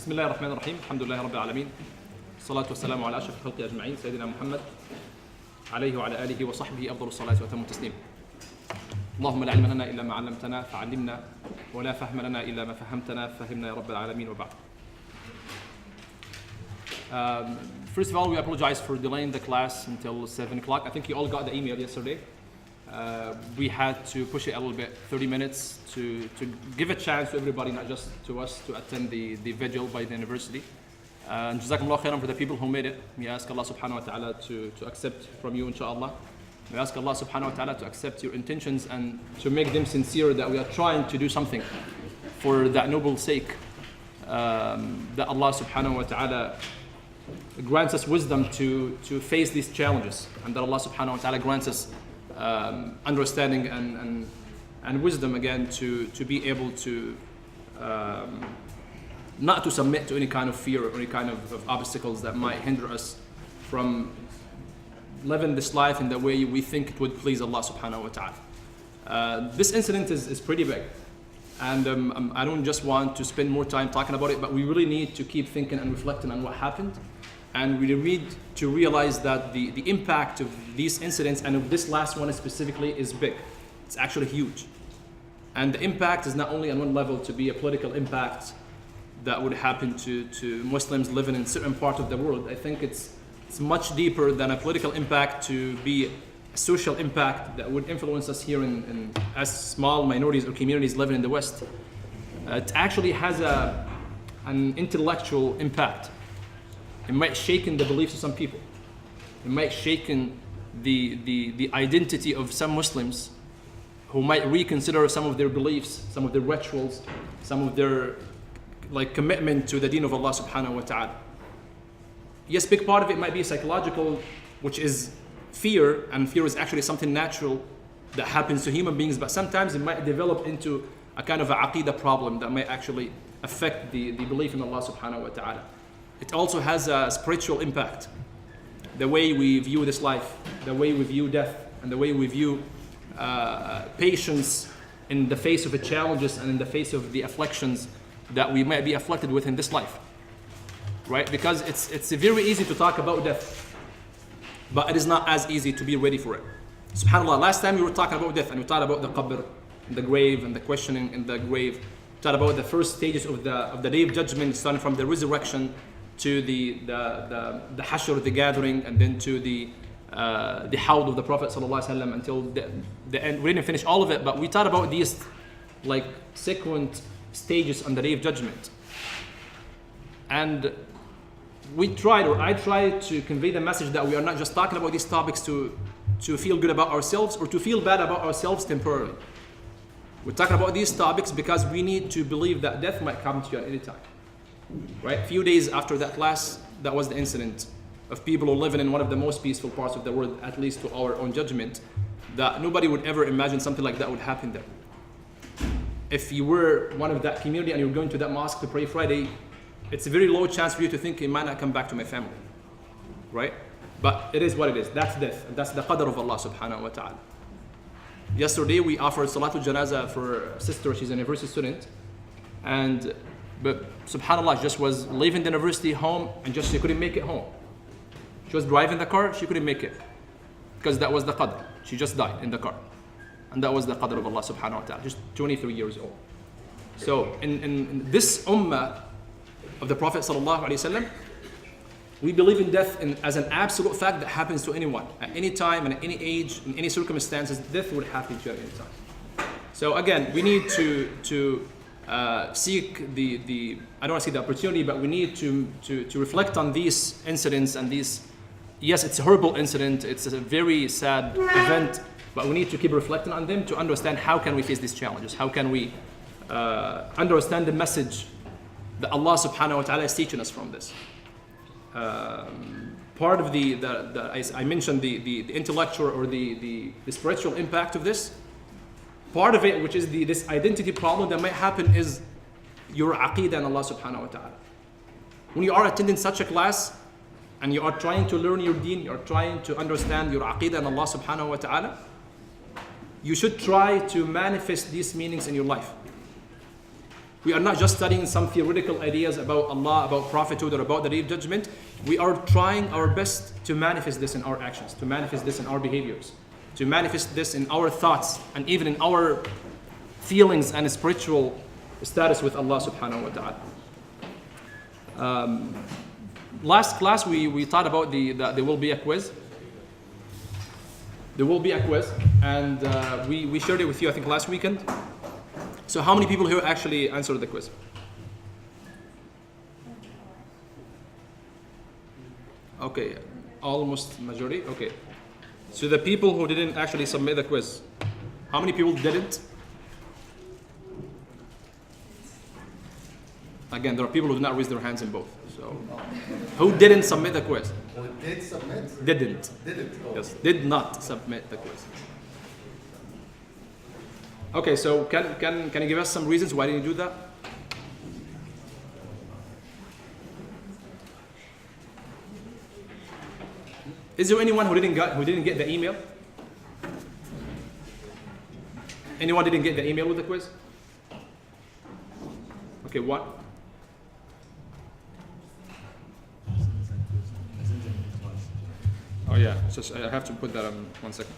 بسم الله الرحمن الرحيم الحمد لله رب العالمين الصلاة والسلام على أشرف الخلق أجمعين سيدنا محمد عليه وعلى آله وصحبه أفضل الصلاة وأتم التسليم. اللهم لا علم لنا إلا ما علمتنا فعلمنا ولا فهم لنا إلا ما فهمتنا فهمنا يا رب العالمين وبعد. First of all, we apologize for delaying the class until 7 o'clock. I think you all got the email yesterday. We had to push it a little bit, 30 minutes, to give a chance to everybody, not just to us, to attend the vigil by the university. And Jazakumullah khairan for the people who made it. We ask Allah subhanahu wa ta'ala to accept from you, inshallah. We ask Allah subhanahu wa ta'ala to accept your intentions and to make them sincere, that we are trying to do something for that noble sake. That Allah subhanahu wa ta'ala grants us wisdom to face these challenges, and that Allah subhanahu wa ta'ala grants us understanding and wisdom again to be able to not to submit to any kind of fear or any kind of obstacles that might hinder us from living this life in the way we think it would please Allah subhanahu wa ta'ala. This incident is pretty big, and I don't just want to spend more time talking about it, but we really need to keep thinking and reflecting on what happened. And we need to realize that the impact of these incidents, and of this last one specifically, is big. It's actually huge. And the impact is not only on one level to be a political impact that would happen to Muslims living in certain part of the world. I think it's much deeper than a political impact to be a social impact that would influence us here in as small minorities or communities living in the West. It actually has an intellectual impact. It might shake in the beliefs of some people. It might shake in the identity of some Muslims who might reconsider some of their beliefs, some of their rituals, some of their commitment to the deen of Allah subhanahu wa ta'ala. Yes, big part of it might be psychological, which is fear, and fear is actually something natural that happens to human beings, but sometimes it might develop into a kind of a Aqeeda problem that might actually affect the belief in Allah subhanahu wa ta'ala. It also has a spiritual impact. The way we view this life, the way we view death, and the way we view patience in the face of the challenges and in the face of the afflictions that we might be afflicted with in this life. Right? Because it's very easy to talk about death, but it is not as easy to be ready for it. SubhanAllah, last time we were talking about death, and we talked about the qabr, the grave, and the questioning in the grave. We talked about the first stages of the day of judgment, starting from the resurrection to the hashr, the gathering, and then to the hawd of the Prophet ﷺ until the end. We didn't finish all of it, but we talked about these sequent stages on the day of judgment. And I tried to convey the message that we are not just talking about these topics to feel good about ourselves or to feel bad about ourselves temporarily. We're talking about these topics because we need to believe that death might come to you at any time. Right? A few days after that class, that was the incident of people who are living in one of the most peaceful parts of the world, at least to our own judgment, that nobody would ever imagine something like that would happen there. If you were one of that community and you're going to that mosque to pray Friday, it's a very low chance for you to think, it might not come back to my family. Right? But it is what it is. That's death. That's the qadr of Allah subhanahu wa ta'ala. Yesterday we offered Salatul Janazah for a sister. She's a university student. But subhanAllah, just was leaving the university home and just she couldn't make it home. She was driving the car, she couldn't make it. Because that was the qadr. She just died in the car. And that was the qadr of Allah subhanahu wa ta'ala, just 23 years old. So in this ummah of the Prophet sallallahu alaihi wasallam, we believe in death as an absolute fact that happens to anyone. At any time and at any age, in any circumstances, death would happen to you at any time. So again, we need to seek the I don't want to say the opportunity, but we need to reflect on these incidents and these. Yes, it's a horrible incident. It's a very sad event, but we need to keep reflecting on them to understand how can we face these challenges. How can we understand the message that Allah subhanahu wa ta'ala is teaching us from this. Part of I mentioned the intellectual or the spiritual impact of this. Part of it, which is this identity problem that might happen, is your Aqeeda in Allah subhanahu wa ta'ala. When you are attending such a class and you are trying to learn your deen, you are trying to understand your Aqeeda in Allah subhanahu wa ta'ala, you should try to manifest these meanings in your life. We are not just studying some theoretical ideas about Allah, about prophethood, or about the day of judgment. We are trying our best to manifest this in our actions, to manifest this in our behaviors, to manifest this in our thoughts, and even in our feelings and spiritual status with Allah subhanahu wa ta'ala. Last class we thought about that there will be a quiz. There will be a quiz, and we shared it with you, I think, last weekend. So how many people here actually answered the quiz? Okay, almost majority. Okay, so the people who didn't actually submit the quiz, how many people didn't? Again, there are people who did not raise their hands in both. So, who didn't submit the quiz? Who did submit? Didn't. Didn't. Oh. Yes, did not submit the quiz. Okay, so can you give us some reasons why didn't you do that? Is there anyone who didn't get the email? Anyone didn't get the email with the quiz? Okay, what? Oh yeah, just I have to put that on 1 second.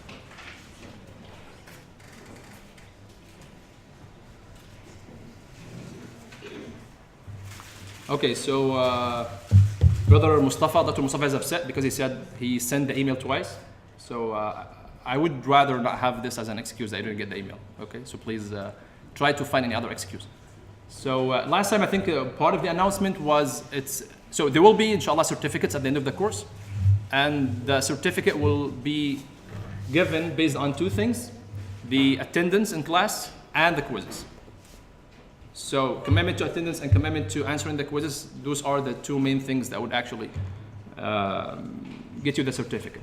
Okay, so Brother Mustafa, Dr. Mustafa is upset because he said he sent the email twice. So I would rather not have this as an excuse that I didn't get the email. Okay, so please try to find any other excuse. So last time I think part of the announcement was so there will be inshallah certificates at the end of the course, and the certificate will be given based on two things: the attendance in class and the quizzes. So commitment to attendance and commitment to answering the quizzes, those are the two main things that would actually get you the certificate.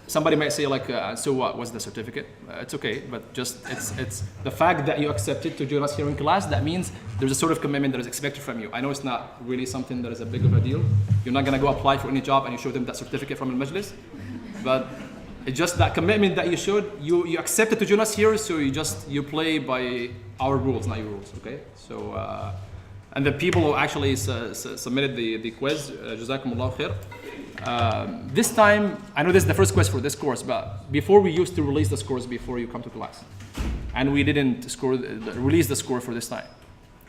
Somebody might say like, so what was the certificate? It's okay, but just it's the fact that you accepted to join us here in class, that means there's a sort of commitment that is expected from you. I know it's not really something that is a big of a deal. You're not gonna go apply for any job and you show them that certificate from Al-Majlis, but it's just that commitment that you showed, you accepted to join us here, so you play by our rules, not your rules, okay? So, and the people who actually submitted the quiz, Jazakumullah khair. This time, I know this is the first quiz for this course, but before we used to release the scores before you come to class. And we didn't release the score for this time.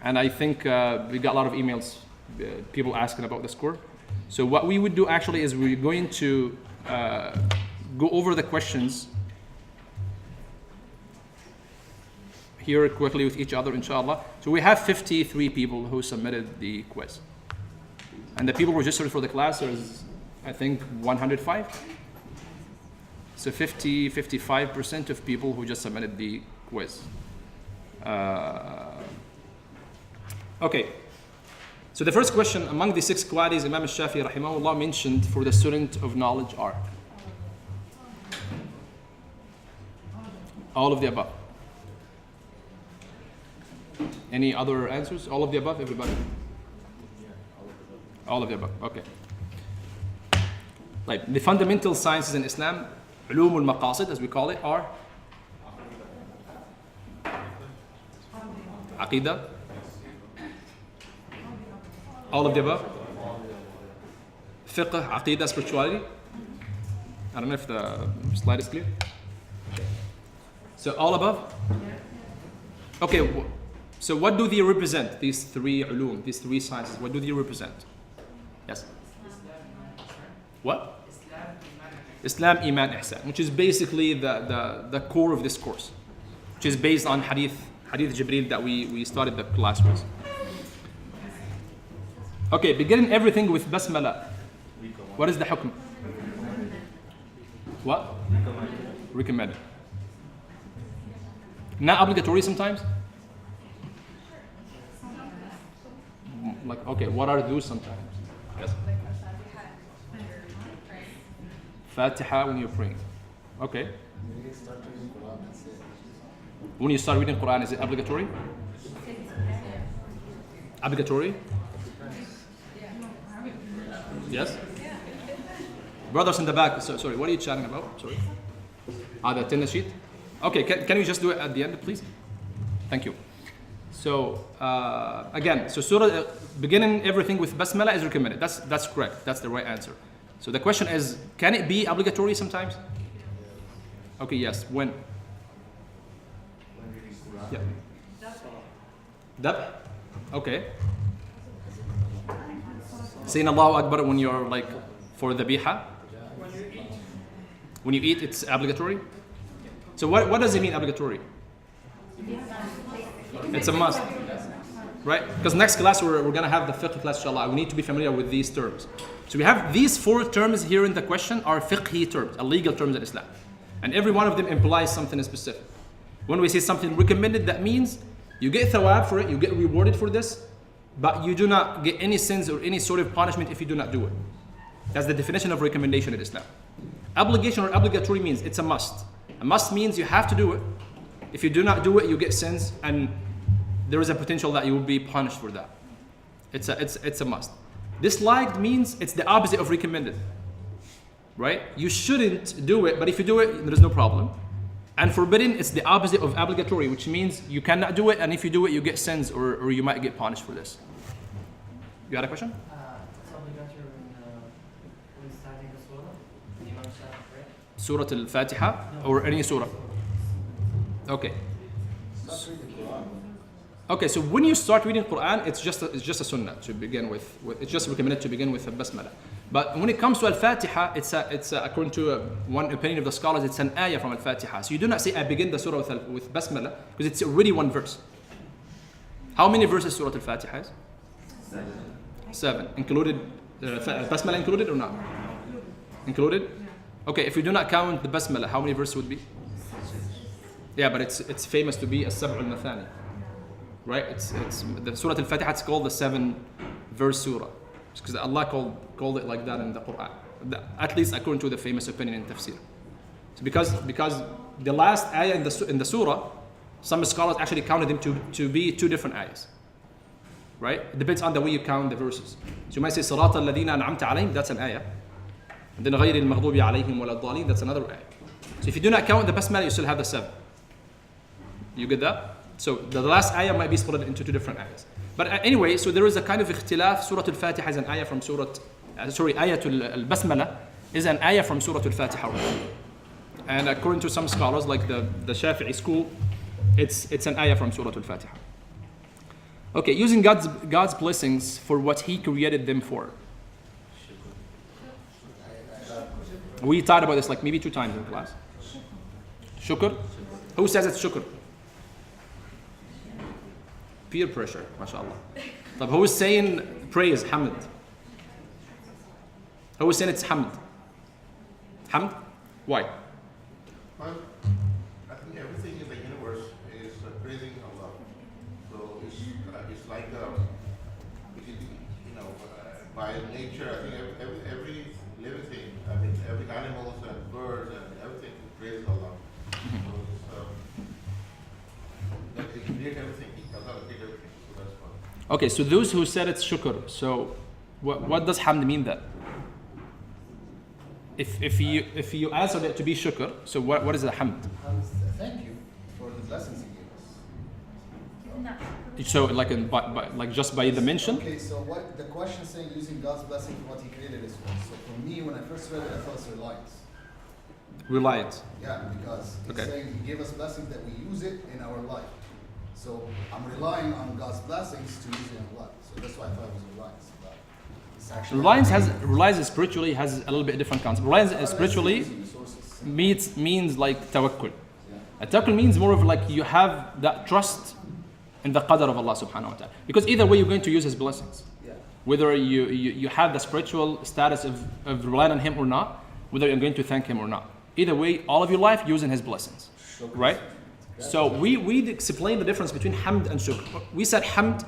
And I think we got a lot of emails, people asking about the score. So what we would do actually is we're going to go over the questions here quickly with each other, inshallah. So we have 53 people who submitted the quiz. And the people registered for the class is, I think, 105. So 55% of people who just submitted the quiz. Okay. So the first question, among the 6 qualities Imam al-Shafi'i rahimahullah mentioned for the student of knowledge are? All of the above. Any other answers? All of the above, everybody? All of the above, okay. Like the fundamental sciences in Islam, ulum al-maqasid as we call it, are Aqeeda. All of the above. Fiqh, Aqeeda, spirituality. I don't know if the slide is clear. So all above? Okay, so what do they represent, these 3 ulum, these 3 sciences? What do they represent? Yes? What? Islam, Iman, Ihsan, which is basically the core of this course, which is based on Hadith Jibreel that we started the class with. Okay, beginning everything with Basmala. What is the hukm? What? Recommended. Not obligatory sometimes? Like, okay, what are those sometimes? Yes. Fatiha when you're praying. Okay. When you start reading Quran, is it obligatory? Obligatory? Yes? Brothers in the back, sorry, what are you chatting about? Sorry. The attendance sheet? Okay, can you just do it at the end, please? Thank you. So again, so surah beginning everything with basmala is recommended. That's correct. That's the right answer. So the question is, can it be obligatory sometimes? Okay, yes. When? Yeah. Dab? Okay. Saying Allahu Akbar when you're like for the biha? When you eat, it's obligatory? So what does it mean obligatory? It's a must, right? Because next class we're going to have the fiqh class, inshallah. We need to be familiar with these terms. So we have these 4 terms here in the question are fiqhi terms, legal terms in Islam. And every one of them implies something specific. When we say something recommended, that means you get thawab for it, you get rewarded for this, but you do not get any sins or any sort of punishment if you do not do it. That's the definition of recommendation in Islam. Obligation or obligatory means it's a must. A must means you have to do it. If you do not do it, you get sins, and there is a potential that you will be punished for that. It's a must. Disliked means it's the opposite of recommended. Right? You shouldn't do it, but if you do it, there is no problem. And forbidden, it's the opposite of obligatory, which means you cannot do it, and if you do it, you get sins or you might get punished for this. You had a question? It's obligatory when starting the surah, the Imam starts, right? Surah Al-Fatiha or any surah? Okay. Okay, so when you start reading Quran, it's just a sunnah to begin with. It's just recommended to begin with a basmala. But when it comes to Al-Fatiha, it's according to one opinion of the scholars, it's an ayah from Al-Fatiha. So you do not say I begin the surah with basmala because it's already one verse. How many verses Surah Al-Fatiha is? 7. Included, basmala included or not? Included? Okay, if we do not count the basmala, how many verses would be? Yeah, but it's famous to be a Sab' al-Mathani. Right? It's the Surah Al-Fatiha, it's called the 7-verse surah. Because Allah called it like that in the Quran. At least according to the famous opinion in tafsir. So because the last ayah in the surah, some scholars actually counted them to be 2 different ayahs. Right? It depends on the way you count the verses. So you might say صراط الذين أنعمت عليهم, that's an ayah. And then غير المغضوب عليهم ولا الضالين, that's another ayah. So if you do not count the basmala, you still have the 7. You get that? So the last ayah might be split into 2 different ayahs. But anyway, so there is a kind of ikhtilaf. Surah Al-Fatiha is an ayah from Ayatul Al-Basmala is an ayah from Surah Al-Fatiha. And according to some scholars, like the Shafi'i school, it's an ayah from Surah Al-Fatiha. Okay, using God's blessings for what He created them for. We talked about this like maybe 2 times in class. Shukr? Who says it's shukr? Peer pressure, mashallah. But who is saying praise, hamd? Who is saying it's hamd? Hamd? Why? Well, I think everything in the universe is praising Allah. So it's like, by nature, I think every living thing, every animals and birds and everything praises Allah. So that they create everything. Allah created everything. So that's fine. Okay, so those who said it's shukr, so what does hamd mean then? If you answered it to be shukr, so what is the hamd? Thank you for the blessings He gave us. So like just by the mention? Okay, so what the question saying using God's blessing for what He created is for. So for me, when I first read it, I thought it's reliance. Reliance. Yeah, because it's Okay. saying He gave us blessings that we use it in our life. So I'm relying on God's blessings to use it in life. So that's why I thought it was reliance. But it's actually Reliance spiritually has a little bit different concept. Reliance spiritually means like tawakkul. Yeah. Tawakkul means more of like you have that trust in the qadr of Allah subhanahu wa ta'ala. Because either way you're going to use His blessings. Yeah. Whether you have the spiritual status of relying on Him or not, whether you're going to thank Him or not. Either way, all of your life using His blessings. Right? So we explained the difference between hamd and shukr. We said hamd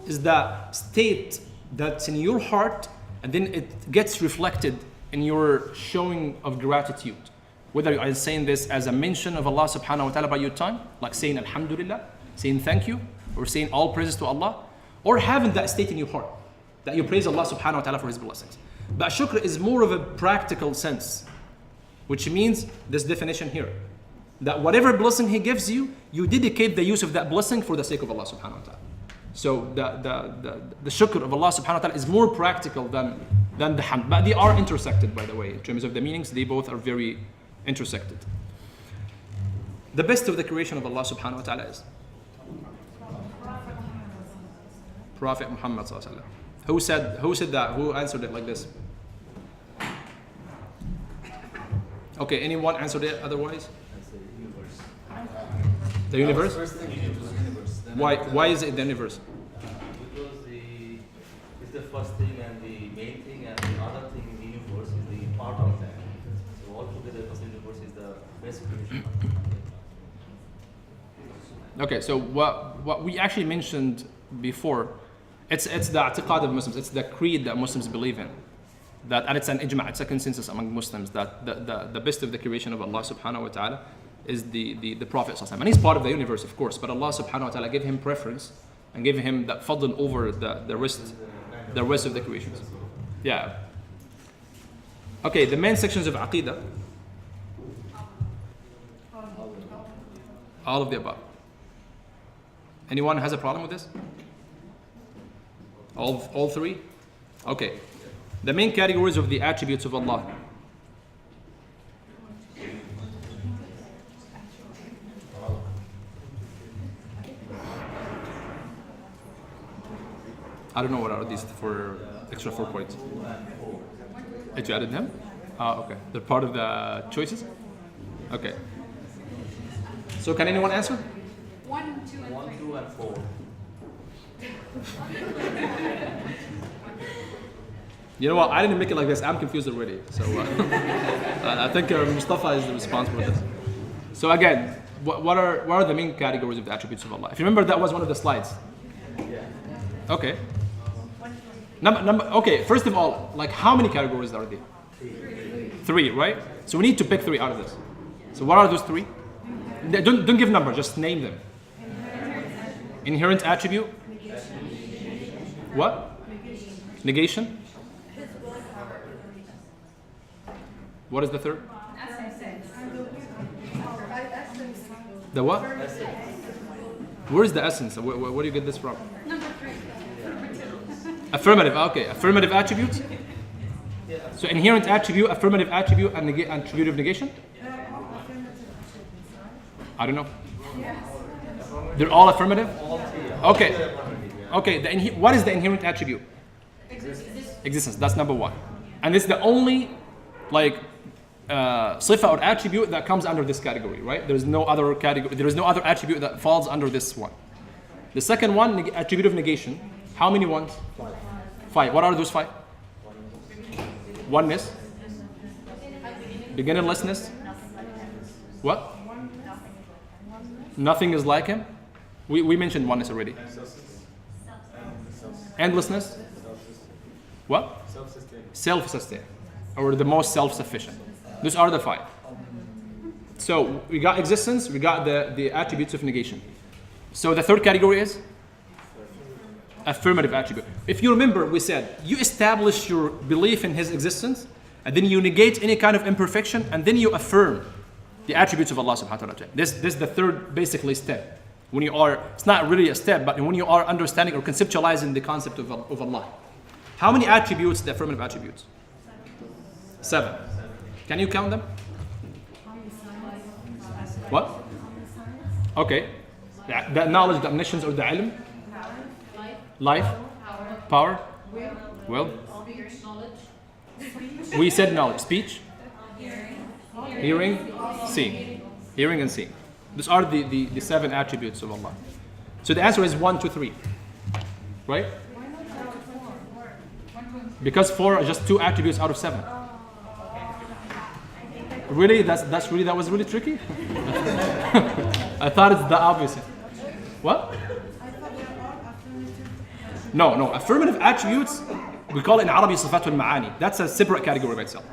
is the state that's in your heart and then it gets reflected in your showing of gratitude. Whether you are saying this as a mention of Allah subhanahu wa ta'ala by your tongue, like saying alhamdulillah, saying thank you, or saying all praises to Allah, or having that state in your heart, that you praise Allah subhanahu wa ta'ala for His blessings. But shukr is more of a practical sense, which means this definition here. that whatever blessing He gives you, you dedicate the use of that blessing for the sake of Allah subhanahu wa ta'ala. So the shukr of Allah subhanahu wa ta'ala is more practical than the hamd. But they are intersected, by the way. In terms of the meanings, they both are very intersected. The best of the creation of Allah subhanahu wa ta'ala is Prophet Muhammad sallallahu alaihi wasallam. Who said that? Who answered it like this? Okay, anyone answered it otherwise? The universe? First thing it was universe. Then Why is it the universe? Because it's the first thing and the main thing, and the other thing in the universe is the part of that. So altogether, the universe is the best creation. Okay, so what we actually mentioned before, it's the i'tiqad of Muslims, it's the creed that Muslims believe in. And it's an ijma', it's a consensus among Muslims that the best of the creation of Allah subhanahu wa ta'ala is the Prophet sallallahu alaihi wasallam. And he's part of the universe, of course, but Allah subhanahu wa ta'ala gave him preference and gave him that fadl over the rest of the creations. Yeah. Okay, the main sections of Aqeeda. All of the above. Anyone has a problem with this? All three? Okay. The main categories of the attributes of Allah. I don't know what are these for extra 4 points. Did you added them? Okay. They're part of the choices? Okay. So can anyone answer? 1, 2, and 3. 1, 2, and 4. You know what? I didn't make it like this. I'm confused already. So I think Mustafa is responsible for this. So again, what are the main categories of the attributes of Allah? If you remember, that was one of the slides. Okay. Okay. First of all, like how many categories are there? 3, right? So we need to pick 3 out of this. So what are those 3? Don't give number. Just name them. Inherent attribute. What? Negation. What is the third? The what? Where is the essence? Where do you get this from? Number 3. Affirmative. Okay, affirmative attributes. So inherent attribute, affirmative attribute, and attributive negation. I don't know. They're all affirmative. Okay. Okay. What is the inherent attribute? Existence. That's number 1, and it's the only sifa or attribute that comes under this category, right? There is no other category. There is no other attribute that falls under this one. The second one, attributive negation. How many ones? 5. What are those 5? Oneness. Beginninglessness. What? Nothing is like him. We mentioned oneness already. Endlessness. What? Self-sustained. Or the most self-sufficient. Those are the 5. So we got existence, we got the attributes of negation. So the third category is affirmative attribute. If you remember, we said you establish your belief in his existence, and then you negate any kind of imperfection, and then you affirm the attributes of Allah subhanahu wa ta'ala. This is the third basically step. When you are, it's not really a step, but when you are understanding or conceptualizing the concept of Allah. How many attributes, the affirmative attributes? 7. Can you count them? What? Okay. The knowledge, the omniscience, or the ilm? Life? Power? Will? We said knowledge. Speech? Hearing? Seeing. Hearing and seeing. These are the 7 attributes of Allah. So the answer is 1, 2, 3. Right? Because 4 are just 2 attributes out of 7. Really? That was really tricky? I thought it's the opposite. What? No. Affirmative attributes, we call it in Arabic صفات المعاني. That's a separate category by itself.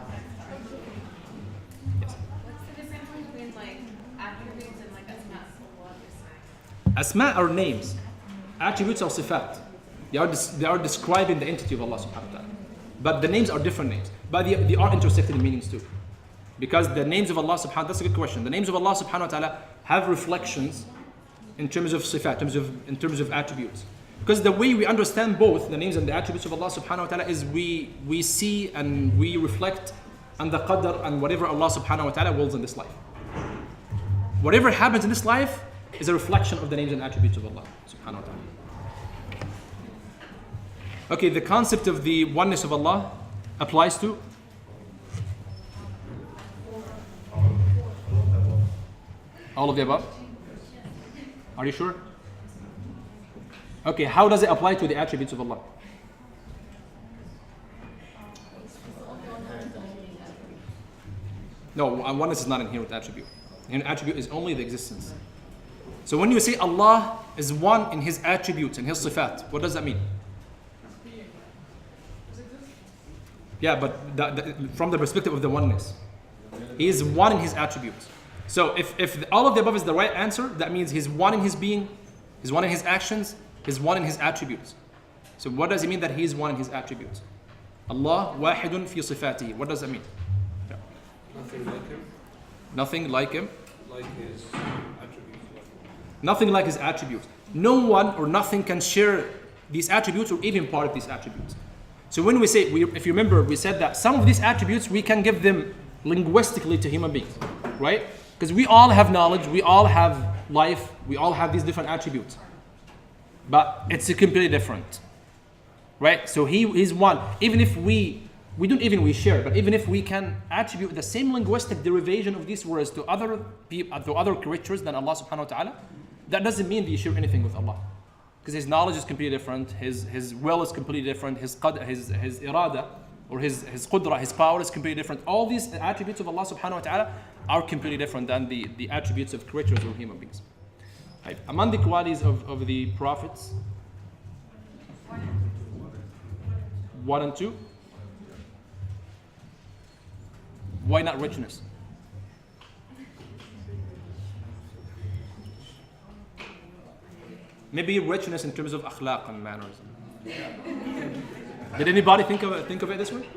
Yes. What's the difference between attributes and asma? Asma are names. Attributes are sifat. They are describing the entity of Allah subhanahu wa ta'ala. But the names are different names. But they are intersected in meanings too. Because the names of Allah subhanahu, that's a good question. The names of Allah subhanahu wa ta'ala have reflections in terms of sifat, in terms of attributes. Because the way we understand both the names and the attributes of Allah subhanahu wa ta'ala is we see and we reflect on the qadr and whatever Allah subhanahu wa ta'ala wills in this life. Whatever happens in this life is a reflection of the names and attributes of Allah subhanahu wa ta'ala. Okay, the concept of the oneness of Allah applies to all of the above. Are you sure? Okay, how does it apply to the attributes of Allah? No, oneness is not inherent attribute. An attribute is only the existence. So when you say Allah is one in His attributes and His sifat, what does that mean? Yeah, but from the perspective of the oneness, He is one in His attributes. So if all of the above is the right answer, that means He's one in His being, He's one in His actions, He's one in His attributes. So what does it mean that He is one in His attributes? Allah wahidun fi sifatihi. What does that mean? Yeah. Nothing like him. Nothing like Him. Like his attributes. Nothing like His attributes. No one or nothing can share these attributes or even part of these attributes. So when we say, if you remember, we said that some of these attributes we can give them linguistically to human beings, right? Because we all have knowledge, we all have life, we all have these different attributes. But it's completely different, right? So He's one. Even if we don't even we share, but even if we can attribute the same linguistic derivation of these words to other people, to other creatures than Allah subhanahu wa ta'ala, that doesn't mean that you share anything with Allah. Because His knowledge is completely different, His will is completely different, His irada, or His qudra, His power is completely different. All these attributes of Allah subhanahu wa ta'ala are completely different than the attributes of creatures or human beings. Right. Among the qualities of the prophets, 1 and 2, why not richness? Maybe richness in terms of akhlaq and manners. Did anybody think of it this way?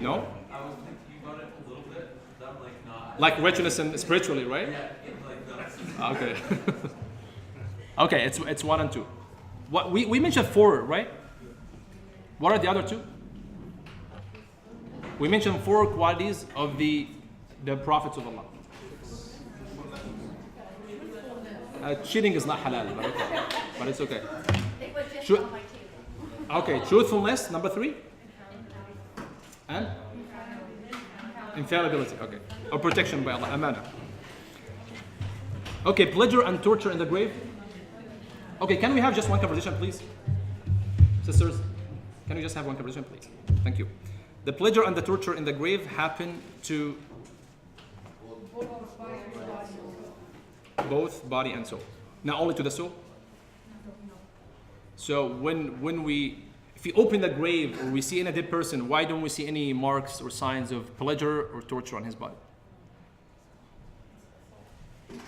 No? I was thinking about it a little bit, that like not. Like richness and spiritually, right? Yeah, like that. Okay. Okay, it's 1 and 2. What we mentioned 4, right? What are the other 2? We mentioned 4 qualities of the prophets of Allah. Cheating is not halal, but it's okay. It was just Should- on my table. Okay, truthfulness, number 3, and infallibility. Okay, or protection by Allah, amana. Okay, pleasure and torture in the grave. Okay, can we have just one conversation, please, sisters? Can we just have one conversation, please? Thank you. The pleasure and the torture in the grave happen to both body and soul, not only to the soul. So when we, if we open the grave or we see in a dead person, why don't we see any marks or signs of pleasure or torture on his body?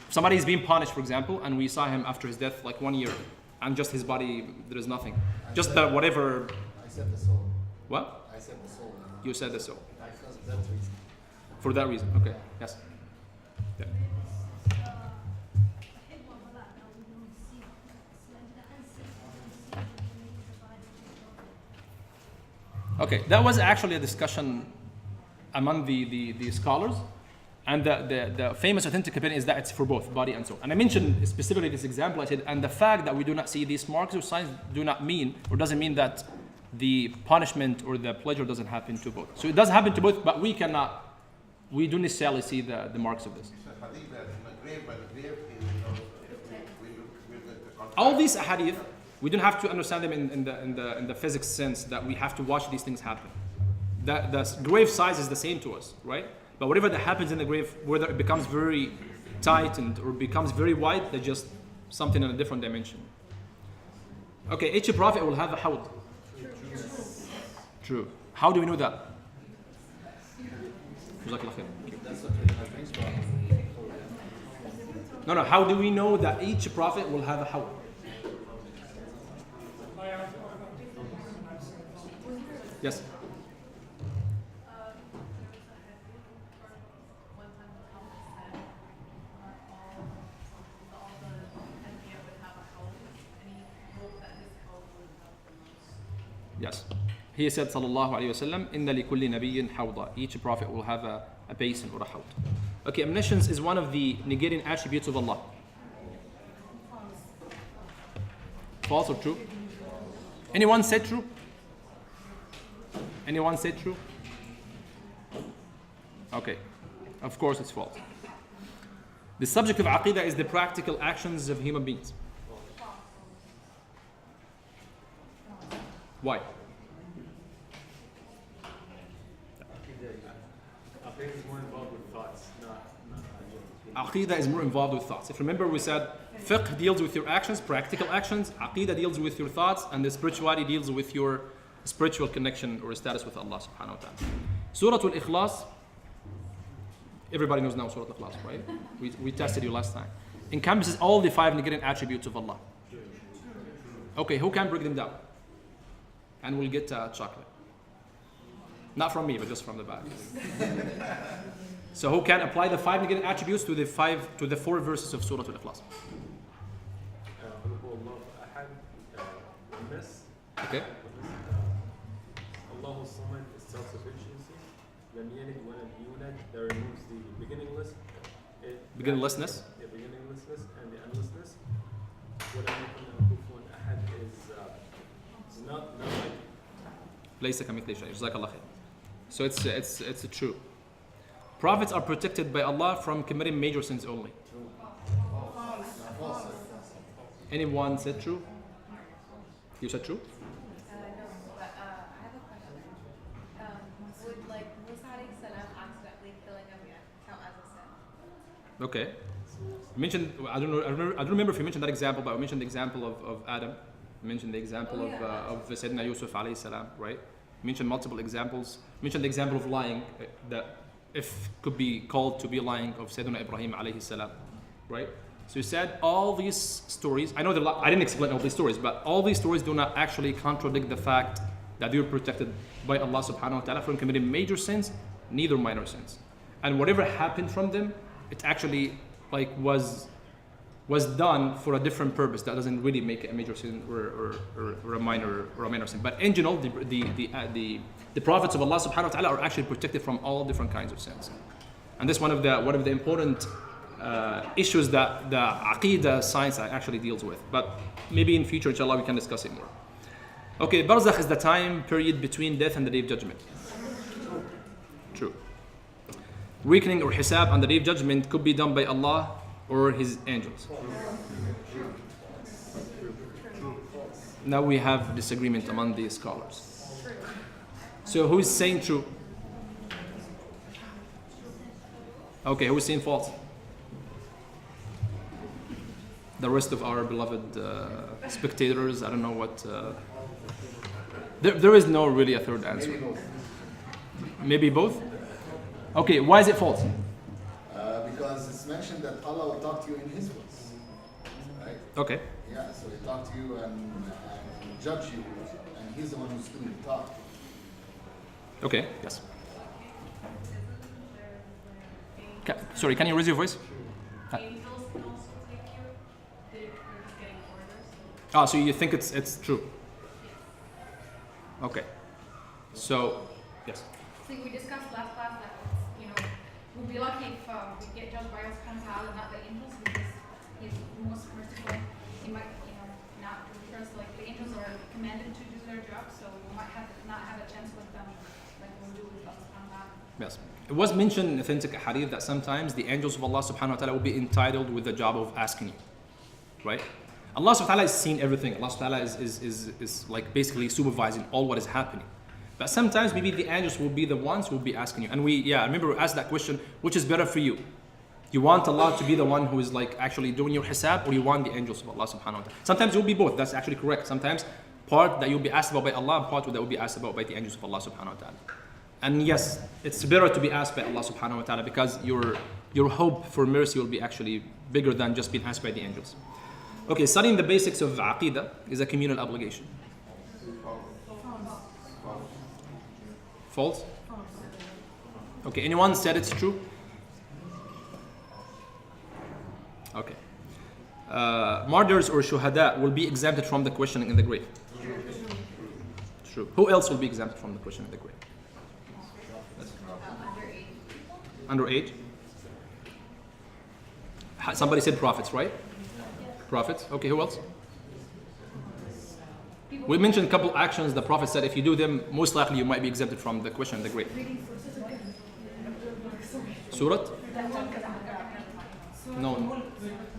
Somebody is being punished, for example, and we saw him after his death, like 1 year, and just his body, there is nothing. Just that whatever. I said the soul. What? I said the soul. You said the soul. Because of that reason. For that reason, okay. Yes. Yeah. Okay, that was actually a discussion among the scholars, and the famous authentic opinion is that it's for both body and soul. And I mentioned specifically this example. I said, and the fact that we do not see these marks or signs do not mean, or doesn't mean that the punishment or the pleasure doesn't happen to both. So it does happen to both, but we don't necessarily see the marks of this. It's a hadith that in the grave, by the grave is, All these hadith, we don't have to understand them in the physics sense that we have to watch these things happen. The grave size is the same to us, right? But whatever that happens in the grave, whether it becomes very tightened or becomes very wide, that's just something in a different dimension. Okay, each prophet will have a hawd. True. How do we know that? No, how do we know that each prophet will have a hawd? Yes. Yes. He said, sallallahu alayhi wa sallam, inna li kulli nabiyyin hawda. Each prophet will have a basin or a hawd. Okay, omniscience is one of the negating attributes of Allah. False or true? Anyone said true? Anyone said true? Okay, of course it's false. The subject of Aqeeda is the practical actions of human beings. Why? Aqeeda is more involved with thoughts, not ideas. Aqeeda is more involved with thoughts. If you remember, we said fiqh deals with your actions, practical actions. Aqeeda deals with your thoughts, and the spirituality deals with your spiritual connection or status with Allah subhanahu wa ta'ala. Surah Al-Ikhlas, everybody knows now Surah Al-Ikhlas, right? We tested you last time. Encompasses all the 5 negative attributes of Allah. Okay, who can break them down? And we'll get chocolate. Not from me, but just from the back. So who can apply the 5 negative attributes to the 4 verses of Surah Al-Ikhlas? Okay. Allahu Samad is self-sufficiency. Lam yalid wa lam yulad. That removes the beginninglessness. Beginninglessness. Yeah, beginninglessness and the endlessness. Wa lam yakun lahu kufuwan ahad is not like. ليس كمثله شيء. جزاك الله خير. So it's true. Prophets are protected by Allah from committing major sins only. Anyone said true? You said true? No, but I have a question. Would like Musa alayhi salam accidentally killing a man count as a sin? Okay. Mentioned. I don't remember if you mentioned that example, but I mentioned the example of Adam. I mentioned the example of Sayyidina Yusuf alayhi salam, right? Mentioned multiple examples. Mentioned the example of lying that if could be called to be lying of Sayyidina Ibrahim alayhi salam, right? So you said all these stories, I know I didn't explain all these stories, but all these stories do not actually contradict the fact that they were protected by Allah subhanahu wa ta'ala from committing major sins, neither minor sins. And whatever happened from them, it actually was done for a different purpose that doesn't really make it a major sin or a minor sin. But in general, the prophets of Allah subhanahu wa ta'ala are actually protected from all different kinds of sins. And this is one of the important issues that the Aqeeda science actually deals with. But maybe in future, inshallah, we can discuss it more. Okay, Barzakh is the time period between death and the day of judgment. True. Reckoning or hisab on the day of judgment could be done by Allah or His angels. Now we have disagreement among the scholars. So who is saying true? Okay, who is saying false? The rest of our beloved spectators, I don't know what. There is no really a third answer. Maybe both? Okay, why is it false? Because it's mentioned that Allah will talk to you in His voice, right? Okay. Yeah, so He'll talk to you and judge you, and He's the one who's doing the talk. Okay, yes. Sorry, can you raise your voice? Angels can also take you. They're just getting orders. So you think it's true? Okay. So, yes. So we discussed last class that we'll be lucky if we get judged by Allah subhanahu wa ta'ala, not the angels, because He's most merciful. He might, not do us. Like the angels are commanded to do their job, so we might not have a chance with them like we do with Allah subhanahu wa ta'ala. Yes. It was mentioned in authentic hadith that sometimes the angels of Allah subhanahu wa ta'ala will be entitled with the job of asking you. Right? Allah subhanahu wa ta'ala is seeing everything. Allah subhanahu wa ta'ala is like basically supervising all what is happening. But sometimes maybe the angels will be the ones who will be asking you. And I remember we asked that question, which is better for you? You want Allah to be the one who is like actually doing your hisab, or you want the angels of Allah subhanahu wa ta'ala? Sometimes it will be both. That's actually correct. Sometimes part that you'll be asked about by Allah, and part that will be asked about by the angels of Allah subhanahu wa ta'ala. And yes, it's better to be asked by Allah subhanahu wa ta'ala because your hope for mercy will be actually bigger than just being asked by the angels. Okay, studying the basics of Aqeeda is a communal obligation. False? Okay, anyone said it's true? Okay. Martyrs or shuhada will be exempted from the questioning in the grave. True. Who else will be exempt from the question and the grave? Underage. Somebody said prophets, right? Prophets. Okay, who else? We mentioned a couple actions the Prophet said if you do them, most likely you might be exempted from the question and the grave. Surah? No.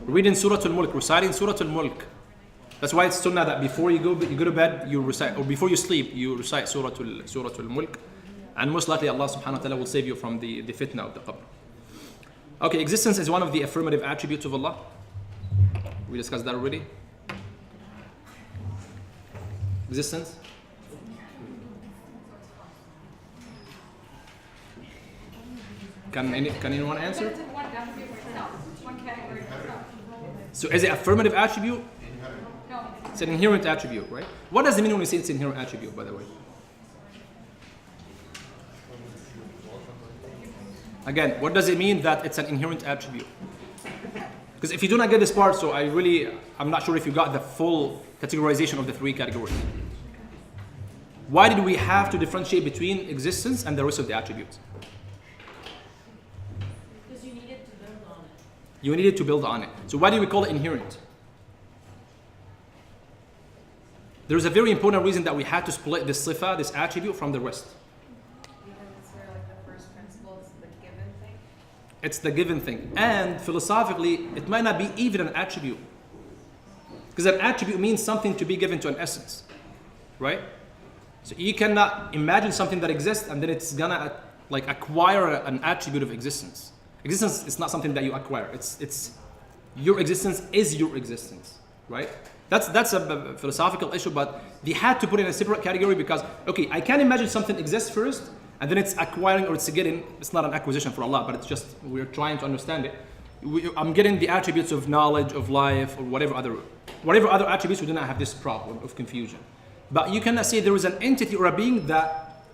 Reading Surah Al-Mulk, reciting Surah Al-Mulk. That's why it's sunnah that before you go to bed, you recite, or before you sleep, you recite Surah Al-Mulk. And most likely Allah subhanahu wa ta'ala will save you from the fitna of the qabr. Okay, existence is one of the affirmative attributes of Allah. We discussed that already. Existence. Can anyone answer? So is it affirmative attribute? No. It's an inherent attribute, right? What does it mean when we say it's an inherent attribute, by the way? Again, what does it mean that it's an inherent attribute? Because if you do not get this part, so I'm not sure if you got the full categorization of the three categories. Why did we have to differentiate between existence and the rest of the attributes? Because you needed to build on it. You needed to build on it. So why do we call it inherent? There's a very important reason that we had to split this sifa, this attribute, from the rest. Because it's sort of like the first principle, it's the given thing. It's the given thing. And philosophically, it might not be even an attribute. Because an attribute means something to be given to an essence. Right? So you cannot imagine something that exists and then it's gonna acquire an attribute of existence. Existence is not something that you acquire. It's your existence is your existence. Right? That's a philosophical issue, but they had to put it in a separate category because, okay, I can imagine something exists first, and then it's acquiring or it's getting, it's not an acquisition for Allah, but it's just, we're trying to understand it. I'm getting the attributes of knowledge, of life, or whatever other attributes, we do not have this problem of confusion. But you cannot say there is an entity or a being that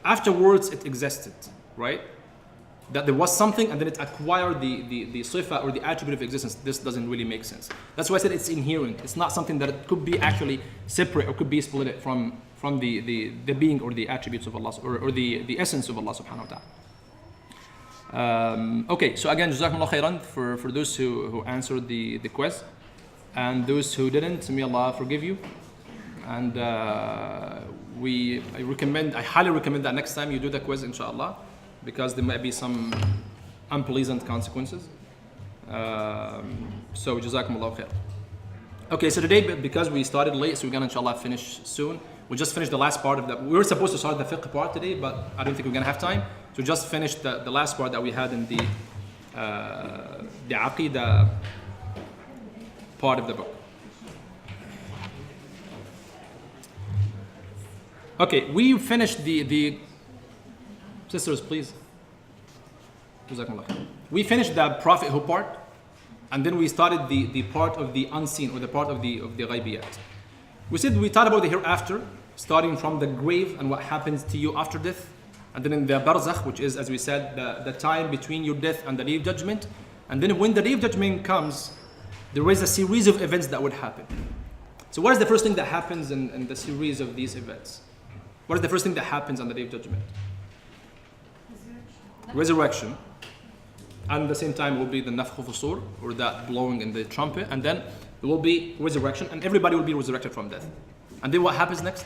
afterwards it existed, right? That there was something and then it acquired the sifa or the attribute of existence. This doesn't really make sense. That's why I said it's inherent. It's not something that it could be actually separate or could be split from the being or the attributes of Allah or the essence of Allah subhanahu wa ta'ala. Okay, so again, Jazakumullah khairan for those who answered the quiz, and those who didn't, may Allah forgive you. And I highly recommend that next time you do the quiz, inshallah, because there might be some unpleasant consequences. So Jazakumullah khair. Okay, so today, because we started late, so we're gonna inshallah finish soon. We just finished the last part of that. We were supposed to start the fiqh part today, but I don't think we're gonna have time. So we just finished the last part that we had in the Aqeeda part of the book. Okay, we finished the sisters, please. We finished the prophethood part, and then we started the part of the unseen, or the part of the ghaibiyat. We thought about the hereafter, starting from the grave and what happens to you after death, and then in the barzakh, which is, as we said, the time between your death and the day of judgment. And then when the day of judgment comes, there is a series of events that would happen. So what is the first thing that happens in the series of these events? What is the first thing that happens on the day of judgment? Resurrection. And at the same time will be the nafkh of sur, or that blowing in the trumpet, and then there will be resurrection, and everybody will be resurrected from death. And then what happens next?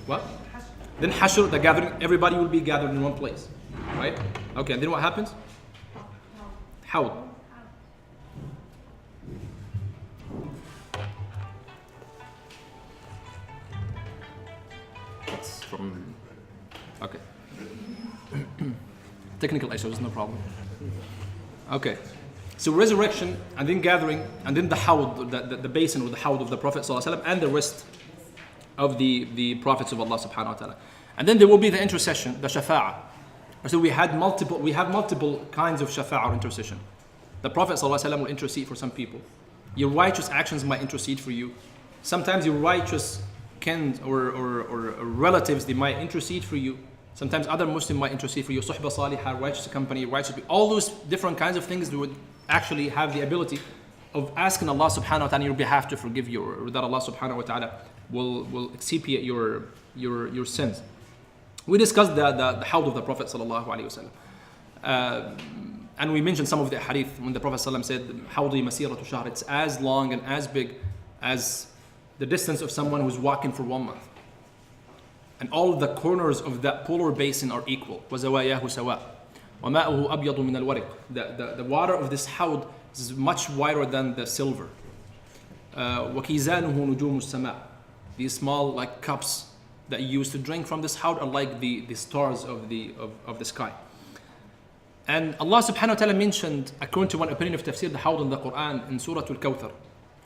What? Then hashr, the gathering, everybody will be gathered in one place. Right? Okay, and then what happens? Hawd. That's from... Okay. Technical issues, no problem. Okay. So resurrection, and then gathering, and then the hawd, the basin or the hawd of the Prophet ﷺ, and the rest of the prophets of Allah subhanahu wa ta'ala. And then there will be the intercession, the shafa'ah. So we have multiple kinds of shafa'ah or intercession. The Prophet ﷺ will intercede for some people. Your righteous actions might intercede for you. Sometimes your righteous kin or relatives, they might intercede for you. Sometimes other Muslims might intercede for you. Suhba salihah, righteous company, righteous people. All those different kinds of things, they would actually have the ability of asking Allah subhanahu wa ta'ala on your behalf to forgive you, or that Allah subhanahu wa ta'ala will expiate your sins. We discussed the hawd of the Prophet sallallahu alaihi wasallam. And we mentioned some of the hadith when the Prophet ﷺ said, Hawdi masiratu shahr, it's as long and as big as the distance of someone who's walking for 1 month. And all of the corners of that polar basin are equal. وَزَوَايَاهُ سَوَاء وَمَاءُهُ أَبْيَضُ مِنَ الْوَرِقِ. The water of this hawd is much wider than the silver. وَكِيزَانُهُ نُجُومُ السَّمَاء. These small like cups that you use to drink from this hawd are like the stars of the sky. And Allah subhanahu wa ta'ala mentioned, according to one opinion of tafsir, the hawd in the Quran in Surah Al-Kawthar.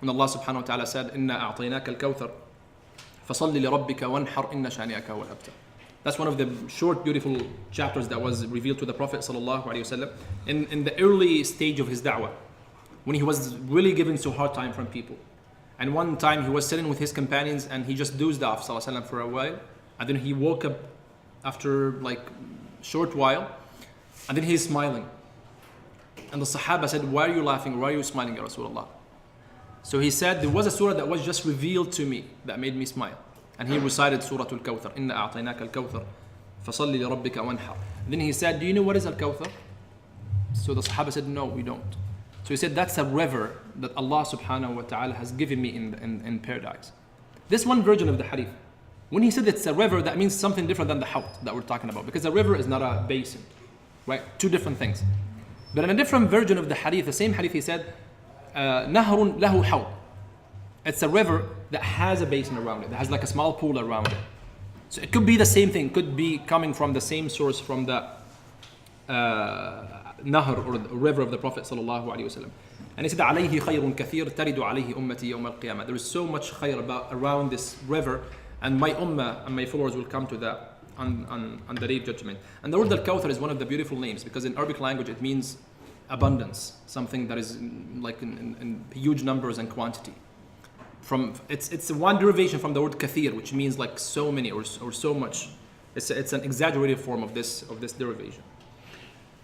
When Allah subhanahu wa ta'ala said, إِنَّا أَعْطَيْنَاكَ الْكَوْثَرَ فَصَلِّ لِرَبِّكَ وَانْحَرْ إِنَّ شَانِئَكَ هُوَ الْأَبْتَرُ. That's one of the short, beautiful chapters that was revealed to the Prophet sallallahu alaihi wasallam in the early stage of his da'wah, when he was really given so hard time from people. And one time he was sitting with his companions and he just dozed off sallallahu alaihi wasallam for a while, and then he woke up after like short while, and then he's smiling. And the Sahaba said, why are you laughing? Why are you smiling, Ya Rasulullah? So he said, there was a surah that was just revealed to me that made me smile. And he recited Surah Al-Kawthar. إِنَّا أَعْطَيْنَاكَ الْكَوْثَرَ فَصَلِّ لِرَبِّكَ وَانْحَرْ. Then he said, do you know what is Al-Kawthar? So the Sahaba said, no, we don't. So he said, that's a river that Allah subhanahu wa ta'ala has given me in paradise. This one version of the hadith. When he said it's a river, that means something different than the hawd that we're talking about. Because a river is not a basin. Right? Two different things. But in a different version of the hadith, the same hadith, he said, نهر له حوض. It's a river that has a basin around it, that has like a small pool around it. So it could be the same thing, could be coming from the same source, from the Nahr, or the river of the Prophet sallallahu alaihi wasallam. And he said, عليه خير كثير ترد عليه أمتي يوم القيامة. There is so much khayr around this river, and my ummah and my followers will come to that on the day of judgment. And the word Al-Kawthar is one of the beautiful names, because in Arabic language it means abundance, something that is like in huge numbers and quantity. It's one derivation from the word kathir, which means like so many or so much. It's an exaggerated form of this derivation.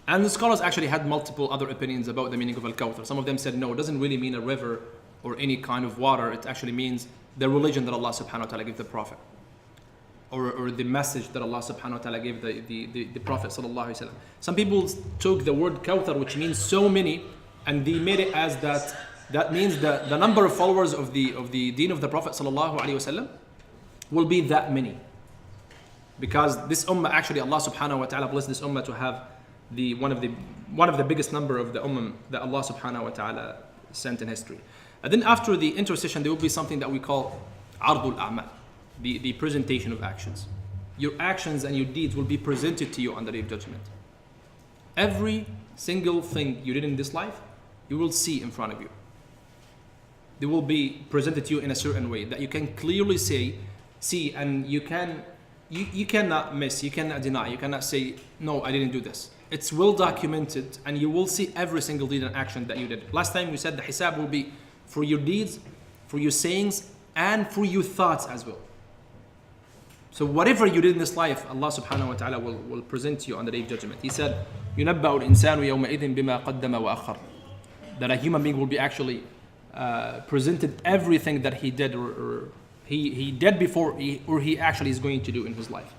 And the scholars actually had multiple other opinions about the meaning of Al-Kawthar. Some of them said, no, it doesn't really mean a river or any kind of water. It actually means the religion that Allah subhanahu wa ta'ala gave the Prophet. Or the message that Allah subhanahu wa ta'ala gave the Prophet sallallahu alaihi wasallam. Some people took the word Kawthar, which means so many, and they made it as that means the number of followers of the deen of the Prophet sallallahu alaihi wasallam will be that many. Because this ummah, actually Allah subhanahu wa ta'ala blessed this ummah to have one of the biggest number of the ummah that Allah subhanahu wa ta'ala sent in history. And then after the intercession, there will be something that we call Ardul A'mal. The presentation of actions. Your actions and your deeds will be presented to you on the day of judgment. Every single thing you did in this life, you will see in front of you. They will be presented to you in a certain way that you can clearly see, and you cannot miss, you cannot deny, you cannot say, no, I didn't do this. It's well documented, and you will see every single deed and action that you did. Last time we said the hisab will be for your deeds, for your sayings, and for your thoughts as well. So whatever you did in this life, Allah subhanahu wa ta'ala will present to you on the day of judgment. He said, يُنَبَّأُ الْإِنسَانُ يَوْمَئِذٍ بِمَا قَدَّمَ وَأَخَّرَ. That a human being will be actually presented everything that he did or he did before or he actually is going to do in his life.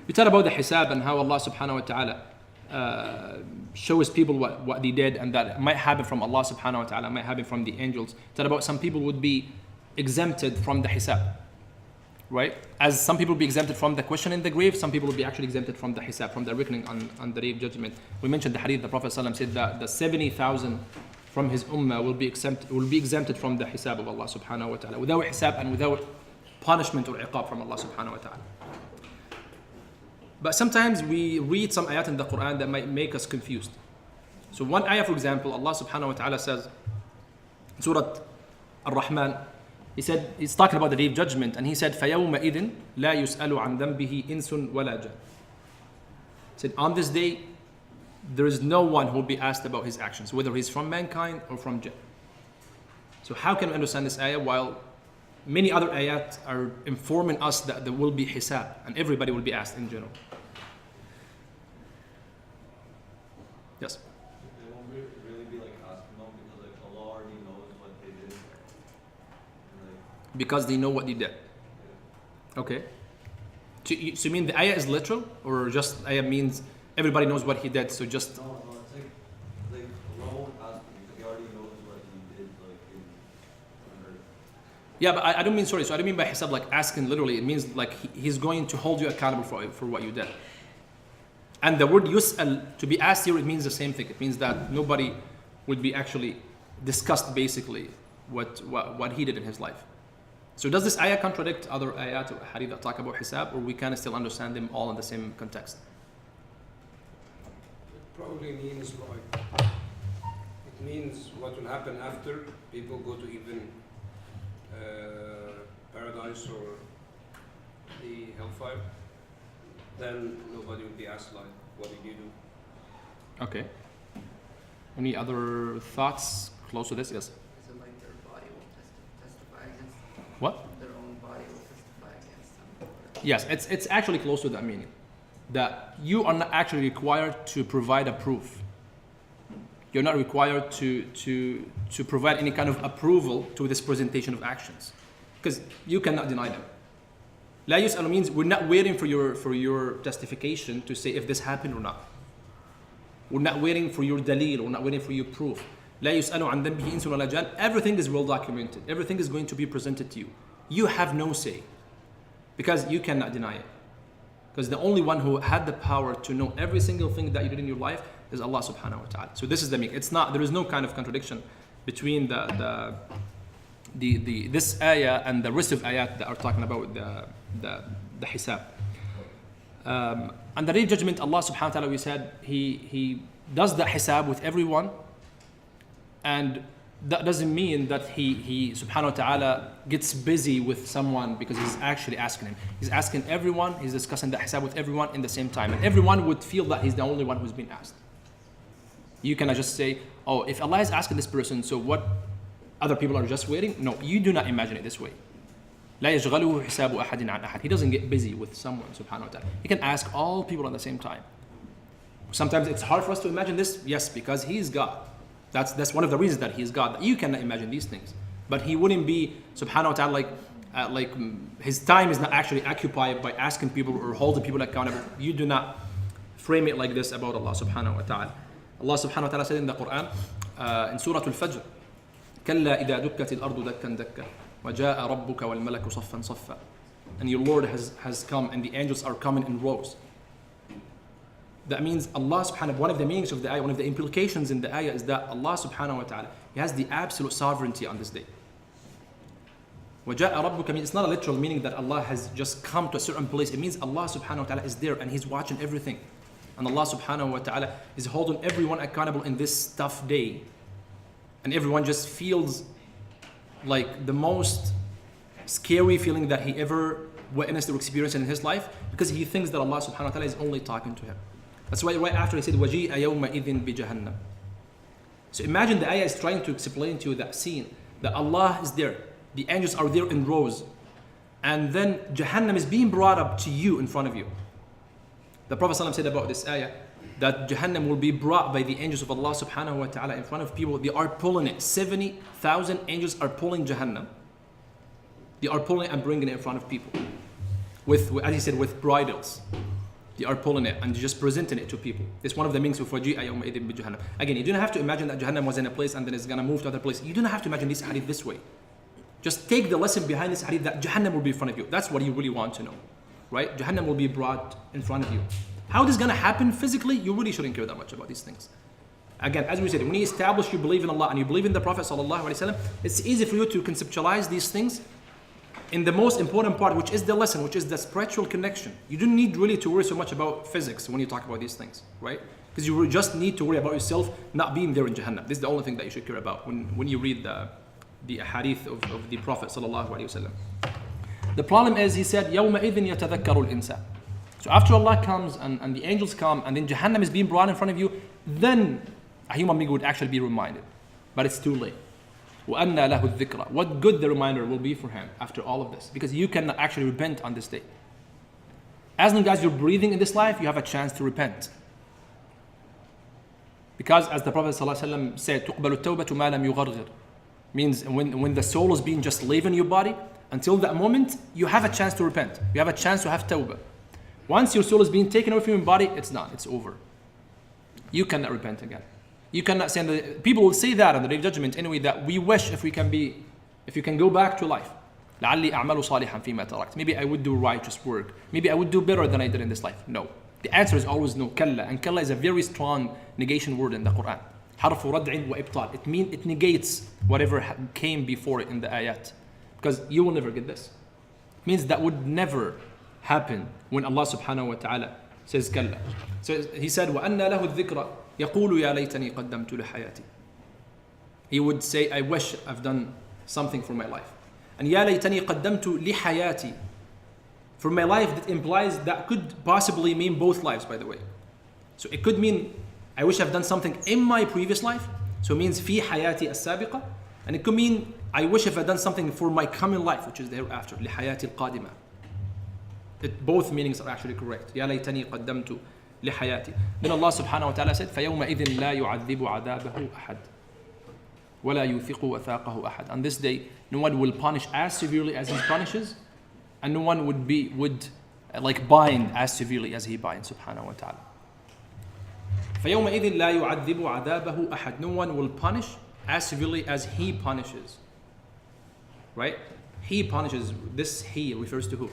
We talked about the hisab and how Allah subhanahu wa ta'ala shows people what they did, and that might happen from Allah subhanahu wa ta'ala, might happen from the angels. We talked about some people would be exempted from the hisab. Right? As some people will be exempted from the question in the grave, some people will be actually exempted from the hisab, from the reckoning on the day of judgment. We mentioned the hadith, the Prophet ﷺ said that the 70,000 from his ummah will be exempted from the hisab of Allah subhanahu wa ta'ala, without hisab and without punishment or iqab from Allah subhanahu wa ta'ala. But sometimes we read some ayat in the Quran that might make us confused. So one ayah, for example, Allah subhanahu wa ta'ala says, Surah Ar-Rahman, He said, he's talking about the day of judgment, and he said, فَيَوْمَئِذٍ لَا يُسْأَلُ عَنْ ذَنْبِهِ إِنسٌ وَلَا جَنٌ. He said, on this day, there is no one who will be asked about his actions, whether he's from mankind or from jinn. So how can we understand this ayah while many other ayat are informing us that there will be hisab, and everybody will be asked in general? Yes? They won't really be like asked, no, because like Allah Because they know what they did. Okay. So you mean the ayah is literal, or just ayah means everybody knows what he did, so just... No, it's like Allah won't ask him because he already knows what he did, like on earth. Yeah, but I don't mean, sorry, so I don't mean by hisab like asking literally. It means like he's going to hold you accountable for what you did. And the word yus'al, to be asked here, it means the same thing. It means that nobody would be actually discussed basically what he did in his life. So does this ayah contradict other ayat or hadith that talk about hisab, or we can still understand them all in the same context? It probably means like, it means what will happen after people go to even paradise or the hellfire. Then nobody will be asked like, what did you do? Okay. Any other thoughts close to this? Yes. Is it like their body will testify against them? What? Their own body will testify against them? Yes, it's actually close to that meaning. That you are not actually required to provide a proof. You're not required to provide any kind of approval to this presentation of actions, because you cannot deny them. La yus'alu means we're not waiting for your testification to say if this happened or not. We're not waiting for your dalil, we're not waiting for your proof. La yus'alu an dhanbihi insun wala jan. Everything is well documented. Everything is going to be presented to you. You have no say, because you cannot deny it. Because the only one who had the power to know every single thing that you did in your life is Allah subhanahu wa ta'ala. So this is the meaning. There is no kind of contradiction between this ayah and the rest of ayat that are talking about the hisab. And the day of judgment, Allah subhanahu wa ta'ala, we said, He does the hisab with everyone, and that doesn't mean that he subhanahu wa ta'ala gets busy with someone because he's actually asking him. He's asking everyone, he's discussing the hisab with everyone in the same time, and everyone would feel that he's the only one who's been asked. You cannot just say, oh, if Allah is asking this person, so what, other people are just waiting? No, you do not imagine it this way. لا يشغله حساب أحد عن أحد. He doesn't get busy with someone, subhanahu wa ta'ala. He can ask all people at the same time. Sometimes it's hard for us to imagine this, yes, because He is God. That's one of the reasons that He is God. You cannot imagine these things. But He wouldn't be, subhanahu wa ta'ala, like His time is not actually occupied by asking people or holding people accountable. You do not frame it like this about Allah subhanahu wa ta'ala. Allah subhanahu wa ta'ala said in the Quran, in Surah Al-Fajr, كَلَّا إِذَا دُكَّتِ الْأَرْضُ دَكًّا دَكًّا وَجَاءَ رَبُّكَ وَالْمَلَكُ صَفًّا صَفًّا. And your Lord has come, and the angels are coming in rows. That means Allah subhanahu, one of the meanings of the ayah, one of the implications in the ayah is that Allah subhanahu wa ta'ala, He has the absolute sovereignty on this day. وَجَاءَ رَبُّكَ means it's not a literal meaning that Allah has just come to a certain place. It means Allah subhanahu wa ta'ala is there and He's watching everything. And Allah subhanahu wa ta'ala is holding everyone accountable in this tough day. And everyone just feels like the most scary feeling that he ever witnessed or experienced in his life, because he thinks that Allah subhanahu wa ta'ala is only talking to him. That's why right after He said, وَجِيءَ يَوْمَئِذٍ بِجَهَنَّمَ. So imagine the ayah is trying to explain to you that scene, that Allah is there, the angels are there in rows, and then Jahannam is being brought up to you in front of you. The Prophet ﷺ said about this ayah that Jahannam will be brought by the angels of Allah subhanahu wa ta'ala in front of people. They are pulling it. 70,000 angels are pulling Jahannam. They are pulling it and bringing it in front of people. With, as he said, with bridles. They are pulling it and just presenting it to people. It's one of the meanings of وَجِيءَ يَوْمَئِذٍ بِجَهَنَّمَ. Again, you don't have to imagine that Jahannam was in a place and then it's going to move to other place. You don't have to imagine this hadith this way. Just take the lesson behind this hadith that Jahannam will be in front of you. That's what you really want to know. Right? Jahannam will be brought in front of you. How this is going to happen physically, you really shouldn't care that much about these things. Again, as we said, when you establish you believe in Allah and you believe in the Prophet ﷺ, it's easy for you to conceptualize these things in the most important part, which is the lesson, which is the spiritual connection. You don't need really to worry so much about physics when you talk about these things, right? Because you just need to worry about yourself not being there in Jahannam. This is the only thing that you should care about when you read the hadith of the Prophet ﷺ. The problem is, he said, يَوْمَئِذٍ يَتَذَكَّرُ الْإِنسَانِ. So after Allah comes and the angels come and then Jahannam is being brought in front of you, then a human being would actually be reminded. But it's too late. وَأَنَّى لَهُ الذِّكْرَى. What good the reminder will be for him after all of this. Because you cannot actually repent on this day. As long as you're breathing in this life, you have a chance to repent. Because as the Prophet ﷺ said, تُقْبَلُ التَّوْبَةُ مَا لَمْ يُغَرْغِرْ. Means when the soul is being just leaving your body, until that moment, you have a chance to repent. You have a chance to have tawbah. Once your soul is being taken away from your body, it's done. It's over. You cannot repent again. You cannot say that. People will say that on the day of judgment anyway, that we wish if you can go back to life. لعلي أعمل صالحا فيما تركت. Maybe I would do righteous work. Maybe I would do better than I did in this life. No. The answer is always no. كلا. And كلا is a very strong negation word in the Quran. حرف ردع وإبطال. It negates whatever came before it in the ayat. Because you will never get this. It means that would never happen when Allah subhanahu wa ta'ala says كلا. So he said وأن له الذكرى يقول يا ليتني قدمت لحياتي. He would say, I wish I've done something for my life. And يا ليتني قدمت لحياتي. For my life, that implies that could possibly mean both lives, by the way. So it could mean I wish I've done something in my previous life. So it means في حياتي السابقة. And it could mean I wish if I'd done something for my coming life, which is the hereafter. لحياتي القادمة. Both meanings are actually correct. يا ليتني قدمت لحياتي. Then Allah subhanahu wa ta'ala said فيومئذ لا يعذب عذابه أحد ولا يوثق وثاقه أحد. On this day, no one will punish as severely as he punishes, and no one would like bind as severely as he binds, subhanahu wa ta'ala. فيومئذ لا يعذب عذابه أحد. No one will punish as severely as he punishes. Right? He punishes. This he refers to who?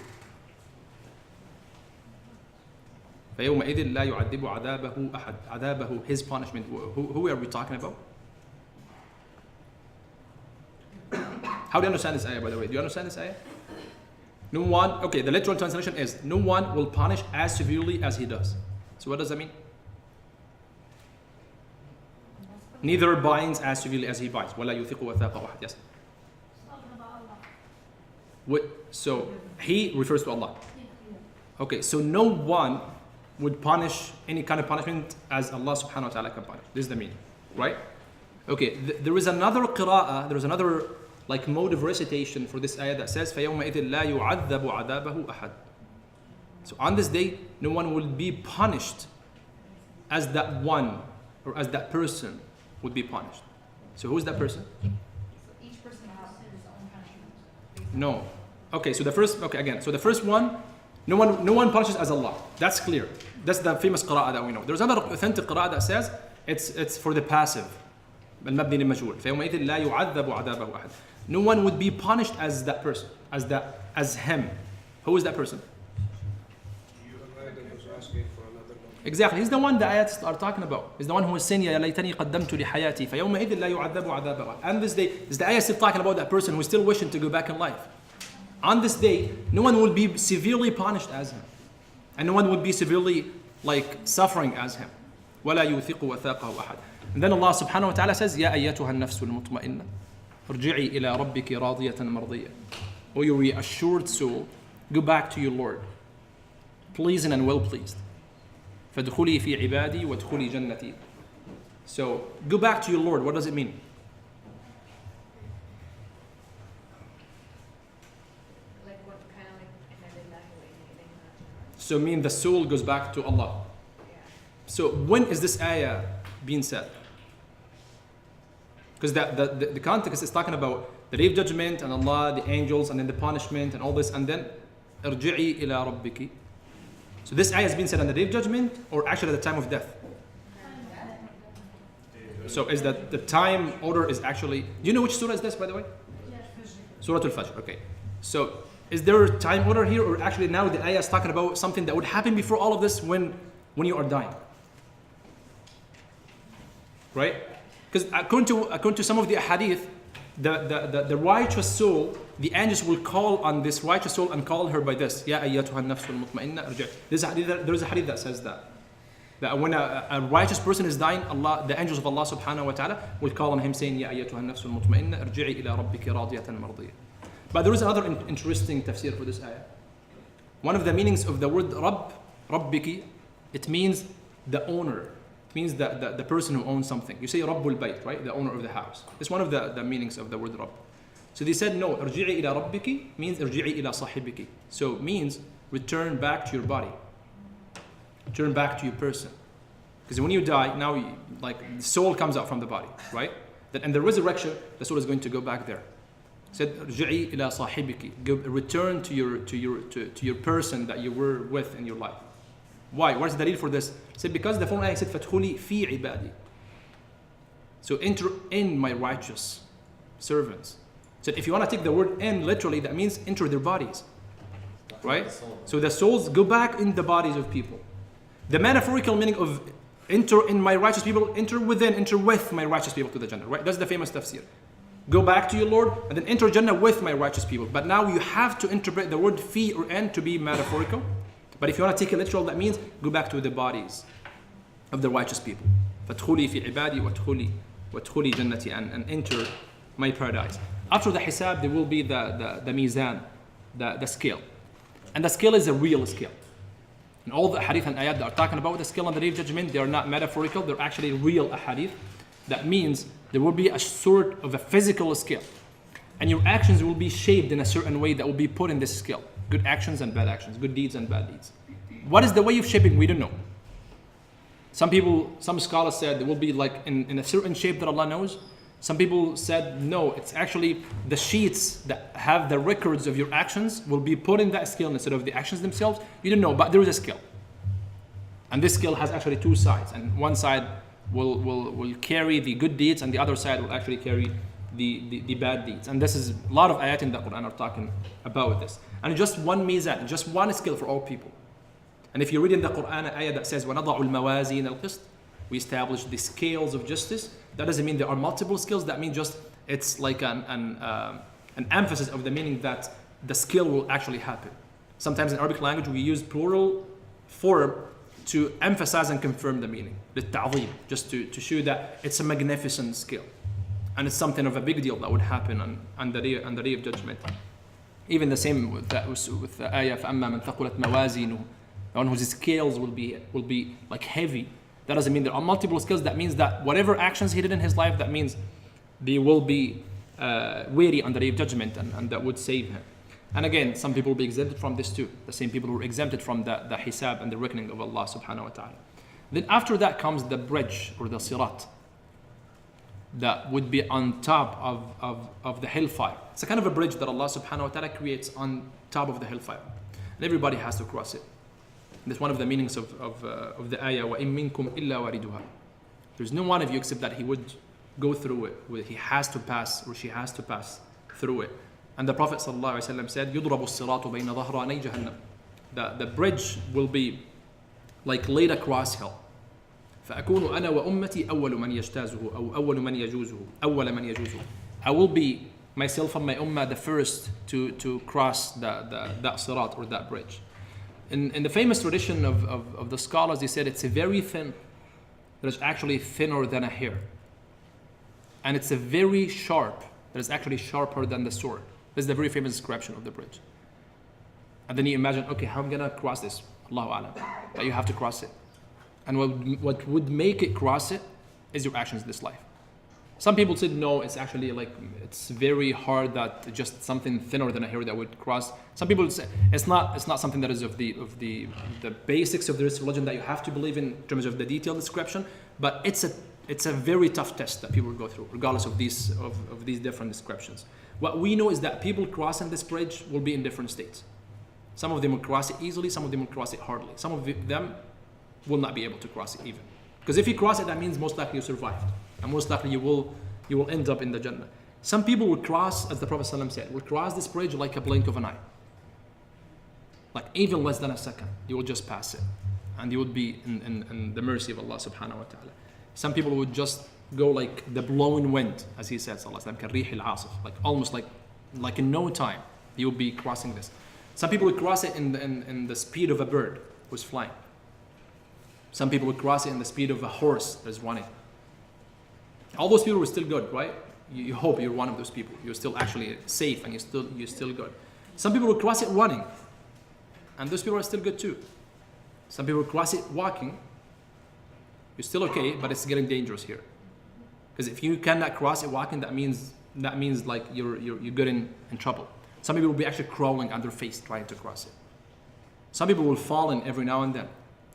فيومئذ لا يعذب عذابه أحد. عذابه, his punishment. Who are we talking about? How do you understand this ayah, by the way? Do you understand this ayah? No one, okay, the literal translation is, no one will punish as severely as he does. So what does that mean? Neither binds as severely as he binds. وَلَا يُثِقُ وَثَاقَ أَحَدٍ. Yes. So he refers to Allah. Okay, so no one would punish any kind of punishment as Allah subhanahu wa ta'ala can punish. This is the meaning, right? Okay, there is another qira'ah, there is another like mode of recitation for this ayah that says فَيَوْمَئِذٍ لَا يُعَذَّبُ عَذَابَهُ أَحَدٍ. So on this day, no one will be punished as that one or as that person would be punished. So who is that person? So each person has his own punishment. No. Okay, so the first one, no one punishes as Allah. That's clear. That's the famous qira'ah that we know. There's another authentic qira'ah that says it's for the passive. المبني للمجهول فيومئذ لا يعذب عذابه أحد. No one would be punished as that person, as him. Who is that person? Exactly. He's the one the ayats are talking about. He's the one who is saying يا ليتني قدمت لحياتي فيومئذ لا يعذب عذابه. And this day, is the ayah still talking about that person who is still wishing to go back in life. On this day, no one will be severely punished as him, and no one would be severely like suffering as him. ولا يوثق وثاقه أحد. And then Allah subhanahu wa ta'ala says, يا أيتها النفس المطمئنة ارجعي إلى ربك راضية مرضية. O you reassured soul, go back to your Lord, pleasing and well pleased. فادخلي في عبادي وادخلي جنتي. So go back to your Lord. What does it mean? Like what kind of like if I did that way, So mean the soul goes back to Allah. yeah. So when is this ayah being said? Because the context is talking about the day of judgment and Allah, the angels, and then the punishment and all this, and then ارجعي إلى ربك. So this ayah has been said on the day of judgment, or actually at the time of death. So is that the time order is actually? Do you know which surah is this, by the way? Surah Al-Fajr. Okay. So is there a time order here, or actually now the ayah is talking about something that would happen before all of this when you are dying? Right? Because according to some of the hadith, the righteous soul, the angels will call on this righteous soul and call her by this. Ya ayyatuha an-nafsul mutma'inna irji'. There is a hadith that says that when a righteous person is dying, Allah, the angels of Allah subhanahu wa ta'ala will call on him saying, Ya ayyatuha an-nafsul mutma'inna irji'i ila rabbiki radiyatan mardiyah. But there is another interesting tafsir for this ayah. One of the meanings of the word Rabb, Rabbiki, it means the owner. It means the person who owns something. You say Rabbul Bayt, right? The owner of the house. It's one of the meanings of the word Rabb. So they said, no, irji'i ila rabbiki means irji'i ila sahibiki. So it means return back to your body. Return back to your person. Because when you die, now like the soul comes out from the body, right? That in the resurrection, the soul is going to go back there. Said, "Rji'i ila sahibiki." Return to your person that you were with in your life. Why? What is the dalil for this? Said, because the following ayah said, "Fadkhuli fi ibadi." So enter in my righteous servants. So if you want to take the word in literally, that means enter their bodies. Right? So the souls go back in the bodies of people. The metaphorical meaning of enter in my righteous people, enter with my righteous people to the Jannah. Right? That's the famous tafsir. Go back to your Lord and then enter Jannah with my righteous people. But now you have to interpret the word fi or in to be metaphorical. But if you want to take it literal, that means go back to the bodies of the righteous people. فَادْخُلِي فِي عِبَادِي وَادْخُلِي جَنَّتِي and enter my paradise. After the hisab, there will be the mizan, the scale. And the scale is a real scale. And all the hadith and ayat that are talking about the scale on the day of judgment, they are not metaphorical, they're actually real hadith. That means there will be a sort of a physical scale. And your actions will be shaped in a certain way that will be put in this scale. Good actions and bad actions, good deeds and bad deeds. What is the way of shaping? We don't know. Some scholars said there will be like in a certain shape that Allah knows. Some people said no, it's actually the sheets that have the records of your actions will be put in that scale instead of the actions themselves. You don't know, but there is a scale. And this scale has actually two sides. And one side will carry the good deeds and the other side will actually carry the bad deeds. And this is a lot of ayat in the Quran are talking about this. And just one mizan, just one scale for all people. And if you read in the Quran an ayah that says وَنَضَعُ الْمَوَازِينَ الْقِسْطِ, we establish the scales of justice. That doesn't mean there are multiple scales. That means just it's like an emphasis of the meaning that the scale will actually happen. Sometimes in Arabic language we use plural form to emphasize and confirm the meaning. للتعظيم, just to show that it's a magnificent scale. And it's something of a big deal that would happen on the day of judgment. Even the same with the ayah فَأَمَّا مَنْ ثَقُلَتْ مَوَازِينُهُ, the one whose scales will be like heavy. That doesn't mean there are multiple scales. That means that whatever actions he did in his life, that means they will be weighty on the day of judgment and that would save him. And again, some people will be exempted from this too. The same people who are exempted from the hisab and the reckoning of Allah subhanahu wa ta'ala. Then after that comes the bridge or the sirat that would be on top of the hellfire. It's a kind of a bridge that Allah subhanahu wa ta'ala creates on top of the hellfire. And everybody has to cross it. That's one of the meanings of the ayah, وَإِن مِّنكُمْ إِلَّا وَارِدُهَا. There's no one of you except that he would go through it. He has to pass or she has to pass through it. And the Prophet ﷺ said, يُضْرَبُ الصِّرَاطُ بَيْنَ ظَهْرَانَيْ جَهَنَّمْ. The bridge will be like laid across hell. فأكون أنا وأمتي أول من يجتازه أو أول من يجوزه أول من يجوزه. I will be myself and my ummah the first to cross that sirat or that bridge. In the famous tradition of the scholars, they said it's a very thin, that is actually thinner than a hair. And it's a very sharp, that is actually sharper than the sword. This is the very famous description of the bridge. And then you imagine, okay, how am I going to cross this? Allahu Alam. But you have to cross it. And what would make it cross it is your actions this life. Some people said no, it's actually like it's very hard that just something thinner than a hair that would cross. Some people say it's not something that is of the basics of this religion that you have to believe in terms of the detailed description, but it's a very tough test that people will go through, regardless of these different descriptions. What we know is that people crossing this bridge will be in different states. Some of them will cross it easily, some of them will cross it hardly. Some of them will not be able to cross it even. Because if you cross it, that means most likely you survived. And most likely you will end up in the Jannah. Some people will cross, as the Prophet ﷺ said, will cross this bridge like a blink of an eye. Like even less than a second, you will just pass it. And you would be in the mercy of Allah subhanahu wa ta'ala. Some people would just go like the blowing wind, as he said, sallallahu alayhi wa sallam, كَالرِّيحِ الْعَاصِفِ, like almost like in no time, you will be crossing this. Some people would cross it in the speed of a bird who's flying. Some people would cross it in the speed of a horse that is running. All those people were still good, right? You hope you're one of those people. You're still actually safe and you're still good. Some people would cross it running, and those people are still good too. Some people would cross it walking. You're still okay, but it's getting dangerous here. Because if you cannot cross it walking, that means like you're good in trouble. Some people will be actually crawling on their face trying to cross it. Some people will fall in every now and then,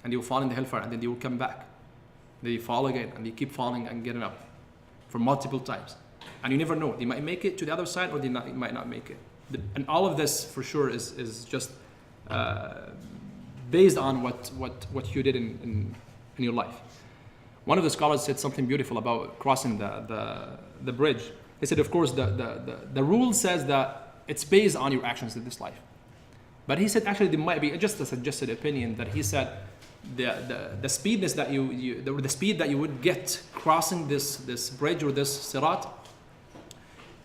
and they will fall in the hellfire, and then they will come back. They fall again, and they keep falling and getting up. for multiple times. And you never know, they might make it to the other side or they might not make it. And all of this for sure is just based on what you did in your life. One of the scholars said something beautiful about crossing the bridge. He said, of course, the rule says that it's based on your actions in this life. But he said, actually, there might be just a suggested opinion that he said the speedness that the speed that you would get crossing this bridge or this sirat,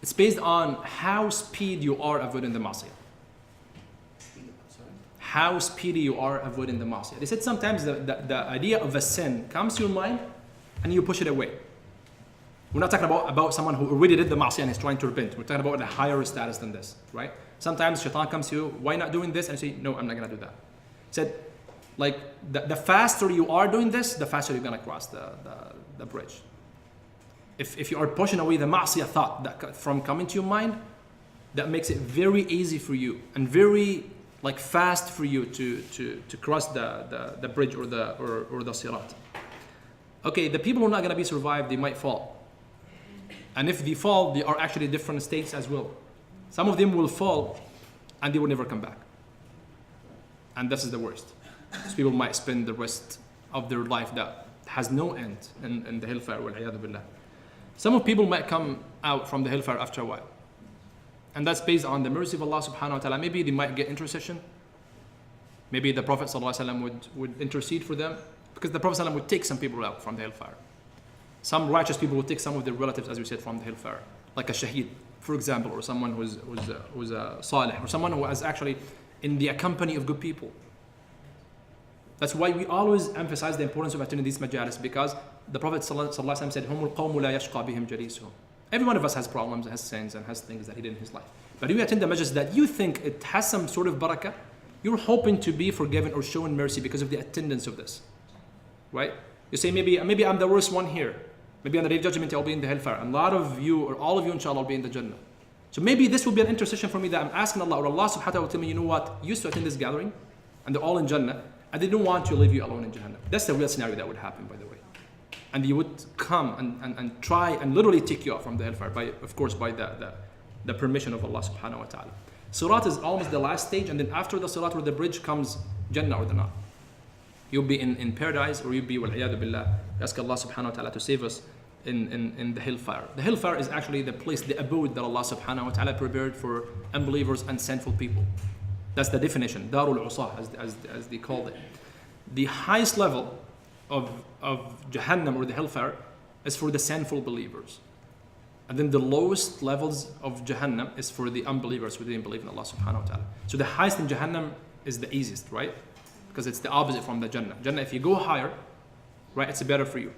it's based on how speed you are avoiding the ma'asiyah. How speedy you are avoiding the ma'asiyah. They said sometimes the idea of a sin comes to your mind and you push it away. We're not talking about someone who already did the ma'asiyah and is trying to repent. We're talking about a higher status than this, right? Sometimes shaitan comes to you, why not doing this? And you say, no, I'm not going to do that. He said, like, the faster you are doing this, the faster you're going to cross the bridge. If you are pushing away the ma'asiyah thought that from coming to your mind, that makes it very easy for you and very fast for you to cross the bridge or the sirat. Okay, the people who are not going to be survived, they might fall. And if they fall, they are actually different states as well. Some of them will fall and they will never come back. And this is the worst. So people might spend the rest of their life that has no end in the hellfire, wal-'iyadhu billah. Some of people might come out from the hellfire after a while. And that's based on the mercy of Allah subhanahu wa ta'ala. Maybe they might get intercession. Maybe the Prophet sallallahu alaihi wasallam would intercede for them. Because the Prophet sallallahu alaihi wasallam would take some people out from the hellfire. Some righteous people would take some of their relatives, as we said, from the hellfire. Like a shaheed, for example, or someone who's a salih, or someone who is actually in the company of good people. That's why we always emphasize the importance of attending these majalis, because the Prophet ﷺ said, "Humul qawmu la yashqa bihim jalisuhum." Every one of us has problems, has sins, and has things that he did in his life. But if you attend the majlis that you think it has some sort of barakah, you're hoping to be forgiven or shown mercy because of the attendance of this. Right? You say, maybe I'm the worst one here. Maybe on the day of judgment I'll be in the hellfire. And a lot of you, or all of you inshallah, will be in the Jannah. So maybe this will be an intercession for me that I'm asking Allah, or Allah subhanahu wa ta'ala will tell me, you know what, you used to attend this gathering, and they're all in Jannah, and they don't want to leave you alone in Jahannam. That's the real scenario that would happen, by the way. And you would come and try and literally take you out from the hellfire, of course, by the permission of Allah subhanahu wa ta'ala. Sirat is almost the last stage, and then after the Sirat or the bridge comes Jannah or the Nar. You'll be in paradise, or you'll be, wal-'iyadhu billah. Ask Allah subhanahu wa ta'ala to save us in the hellfire. The hellfire is actually the place, the abode that Allah subhanahu wa ta'ala prepared for unbelievers and sinful people. That's the definition, Darul Usah, as they called it. The highest level of Jahannam or the hellfire is for the sinful believers. And then the lowest levels of Jahannam is for the unbelievers who didn't believe in Allah subhanahu wa ta'ala. So the highest in Jahannam is the easiest, right? Because it's the opposite from the Jannah. Jannah, if you go higher, right, it's better for you.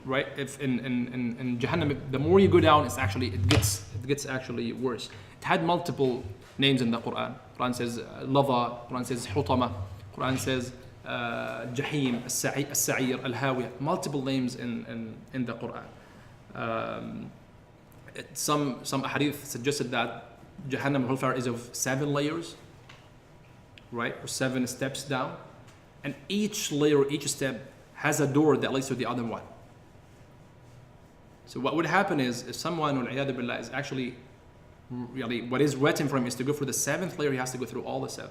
Right? If in Jahannam, the more you go down, it gets actually worse. It had multiple names in the Quran. Quran says Lava, Quran says Hutama, Quran says Jahim, As-Sa'ir, Al-Hawiyah. Multiple names in the Quran. Some ahadith suggested that Jahannam hellfire is of 7 layers, right, or 7 steps down, and each layer, each step has a door that leads to the other one. So what would happen is, if someone, wal-'iyadhu billah, is actually, really, what is written for him is to go for the 7th layer, he has to go through all the 7.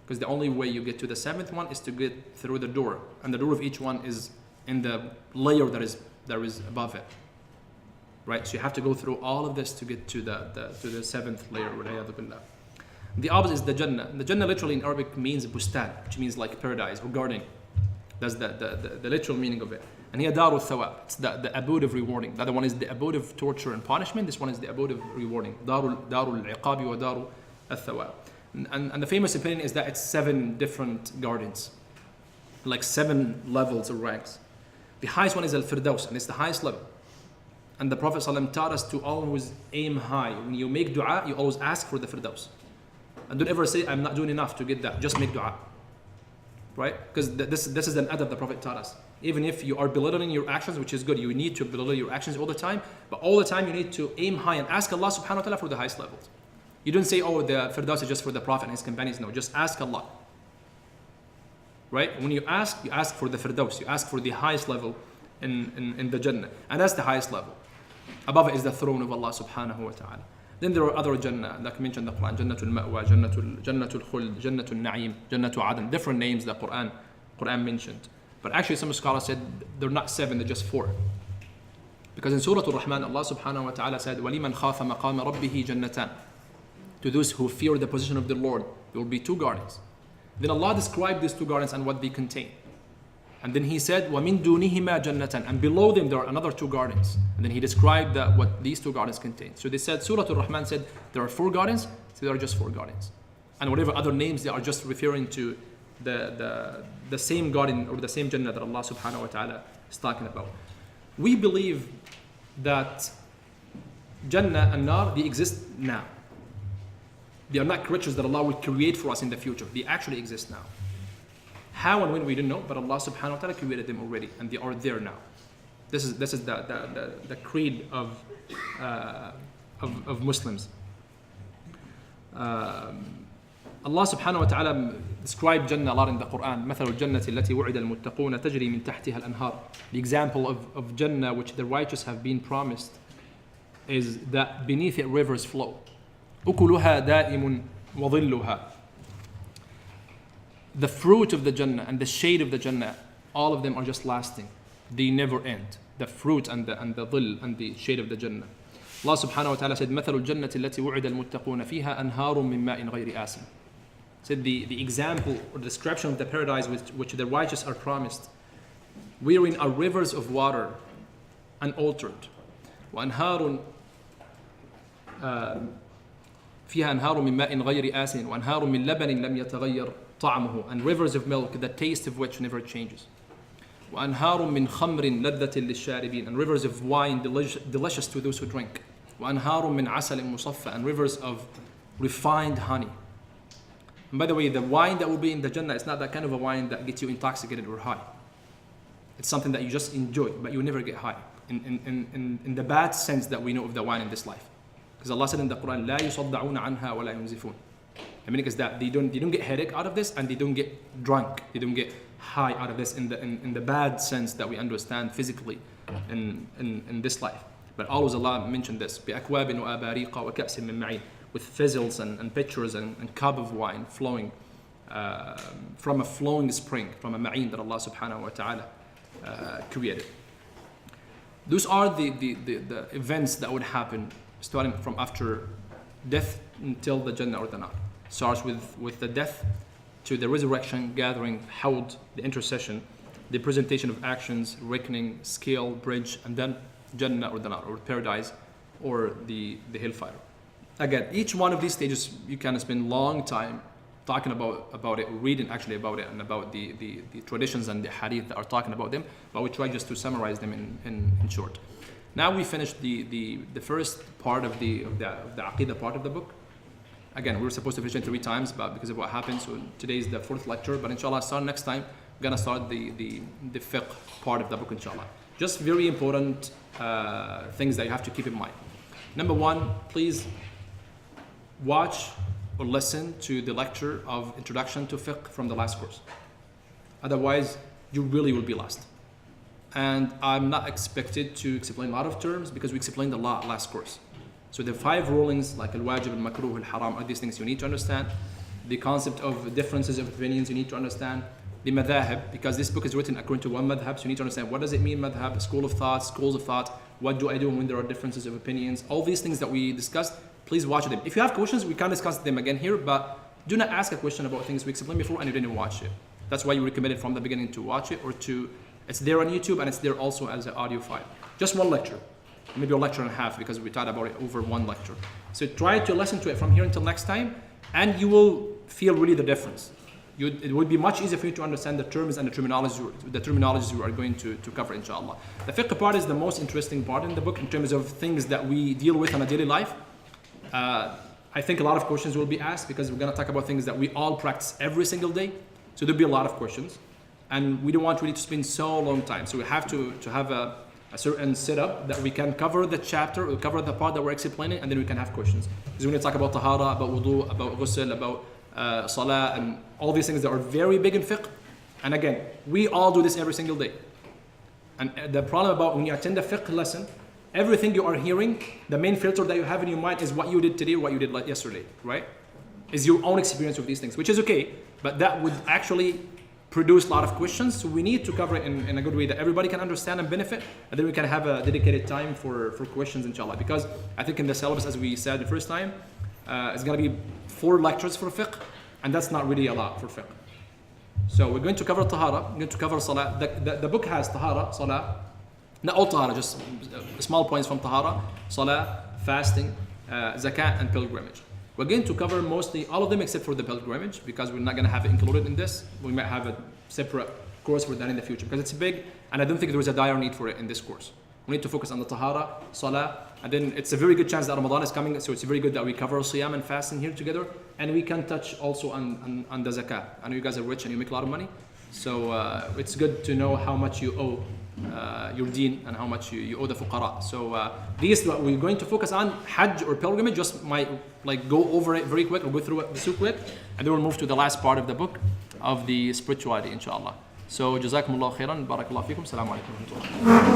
Because the only way you get to the 7th one is to get through the door. And the door of each one is in the layer that is above it. Right? So you have to go through all of this to get to the 7th layer, wal-'iyadhu billah. The opposite is the Jannah. The Jannah literally in Arabic means bustan, which means like paradise or garden. That's the literal meaning of it. And here, Darul Thawab, it's the abode of rewarding. The other one is the abode of torture and punishment. This one is the abode of rewarding. Darul Iqabi wa Darul Thawab. And the famous opinion is that it's 7 different gardens, like 7 levels or ranks. The highest one is Al-Firdaus, and it's the highest level. And the Prophet ﷺ taught us to always aim high. When you make dua, you always ask for the Firdaus. And don't ever say, I'm not doing enough to get that. Just make dua. Right? Because this is an adab the Prophet taught us. Even if you are belittling your actions, which is good, you need to belittle your actions all the time, but all the time you need to aim high and ask Allah subhanahu wa ta'ala for the highest levels. You don't say, oh, the Firdaus is just for the Prophet and his companions. No, just ask Allah. Right? When you ask for the Firdaus, you ask for the highest level in the Jannah. And that's the highest level. Above it is the throne of Allah subhanahu wa ta'ala. Then there are other Jannah, like mentioned in the Quran, Jannatul Ma'wa, Jannatul Khuld, Jannatul Na'im, Jannatul Adan, different names that Quran mentioned. But actually some scholars said they're not 7, they're just 4. Because in Surah Al-Rahman, Allah subhanahu wa ta'ala said, وَلِمَنْ خَافَ مَقَامَ رَبِّهِ جَنَّتَانِ. To those who fear the position of the Lord, there will be 2 gardens. Then Allah described these 2 gardens and what they contain. And then He said, وَمِن دُونِهِمَا جَنَّةً. And below them there are another 2 gardens. And then He described what these 2 gardens contain. So they said, Surah Al-Rahman said, there are 4 gardens, so there are just 4 gardens. And whatever other names, they are just referring to the same garden or the same Jannah that Allah subhanahu wa ta'ala is talking about. We believe that Jannah and Nar, they exist now. They are not creatures that Allah will create for us in the future. They actually exist now. How and when we don't know, but Allah subhanahu wa ta'ala created them already and they are there now. This is the creed of Muslims. Allah subhanahu wa ta'ala described Jannah a lot in the Quran. مثل الجنة التي وعد المتقون تجري من تحتها الأنهار. The example of Jannah which the righteous have been promised is that beneath it rivers flow. أكلها دائم وظلها. The fruit of the Jannah and the shade of the Jannah, all of them are just lasting. They never end. The fruit and the dhill and the shade of the Jannah. Allah subhanahu wa ta'ala said, مثل الجنة التي وعد المتقون فيها أنهار من ماء غير آسن. Said the example or description of the paradise which the righteous are promised, wherein are rivers of water unaltered. وأنهار فيها أنهار من ماء غير آسن وأنهار من لبن لم يتغير طعمه, and rivers of milk, the taste of which never changes. وأنهار من خمر لذة للشاربين, and rivers of wine delicious to those who drink. وأنهار من عسل مصفى, and rivers of refined honey. And by the way, the wine that will be in the Jannah is not that kind of a wine that gets you intoxicated or high. It's something that you just enjoy, but you never get high. In the bad sense that we know of the wine in this life. Because Allah said in the Quran, لا يصدعون عنها ولا ينزفون. I mean, is that they don't get headache out of this, and they don't get drunk. They don't get high out of this in the bad sense that we understand physically in this life. But always Allah mentioned this, بأكواب وآباريق وكأس من معين, with fizzles and pitchers and cup of wine flowing from a flowing spring, from a ma'in that Allah subhanahu wa ta'ala created. Those are the events that would happen starting from after death until the Jannah or the Nar. Starts with the death to the resurrection, gathering, hawd, the intercession, the presentation of actions, reckoning, scale, bridge, and then Jannah or the Nar, or paradise, or the hellfire. Again, each one of these stages you can spend long time talking about it, reading actually about it, and about the traditions and the hadith that are talking about them, but we try just to summarize them in short. Now we finished the first part of the Aqeeda part of the book. Again, we were supposed to finish it 3 times, but because of what happened, so today is the 4th lecture, but inshallah, next time, we're gonna start the fiqh part of the book, inshallah. Just very important things that you have to keep in mind. Number 1, please watch or listen to the lecture of Introduction to Fiqh from the last course. Otherwise, you really will be lost. And I'm not expected to explain a lot of terms because we explained a lot last course. So the 5 rulings like al-wajib, al-makruh, al-haram are these things you need to understand. The concept of differences of opinions you need to understand. The madhahib, because this book is written according to one madhab, so you need to understand what does it mean madhab, a school of thought, schools of thought, what do I do when there are differences of opinions, all these things that we discussed, please watch them. If you have questions, we can discuss them again here, but do not ask a question about things we explained before and you didn't watch it. That's why you recommended from the beginning to watch it, or it's there on YouTube and it's there also as an audio file. Just one lecture, maybe a lecture and a half, because we taught about it over one lecture. So try to listen to it from here until next time, and you will feel really the difference. It would be much easier for you to understand the terms and the terminologies you are going to cover, inshallah. The fiqh part is the most interesting part in the book in terms of things that we deal with in a daily life. I think a lot of questions will be asked because we're going to talk about things that we all practice every single day. So there'll be a lot of questions, and we don't want really to spend so long time. So we have to have a certain setup that we can cover the chapter, or cover the part that we're explaining, and then we can have questions. Because we're going to talk about tahara, about wudu, about ghusl, about salah, and all these things that are very big in fiqh. And again, we all do this every single day. And the problem about when you attend a fiqh lesson, everything you are hearing, the main filter that you have in your mind is what you did today or what you did like yesterday, right? Is your own experience with these things, which is okay, but that would actually produce a lot of questions. So we need to cover it in a good way that everybody can understand and benefit, and then we can have a dedicated time for questions, inshallah. Because I think in the syllabus, as we said the first time, it's going to be 4 lectures for fiqh, and that's not really a lot for fiqh. So we're going to cover tahara, we're going to cover salah. The book has tahara, salah, not all tahara, just small points from tahara, salah, fasting, zakat, and pilgrimage. We're going to cover mostly all of them except for the pilgrimage, because we're not going to have it included in this. We might have a separate course for that in the future, because it's big, and I don't think there is a dire need for it in this course. We need to focus on the tahara, salah, and then it's a very good chance that Ramadan is coming, so it's very good that we cover siyam and fasting here together, and we can touch also on the zakat. I know you guys are rich and you make a lot of money, so it's good to know how much you owe your deen and how much you owe the fuqara. So these what we're going to focus on. Hajj or pilgrimage just might like go over it very quick or go through it super quick, and then we'll move to the last part of the book of the spirituality, inshallah. So jazakumullah khairan, barakallahu fikum, assalamu alaikum wa rahmatullah.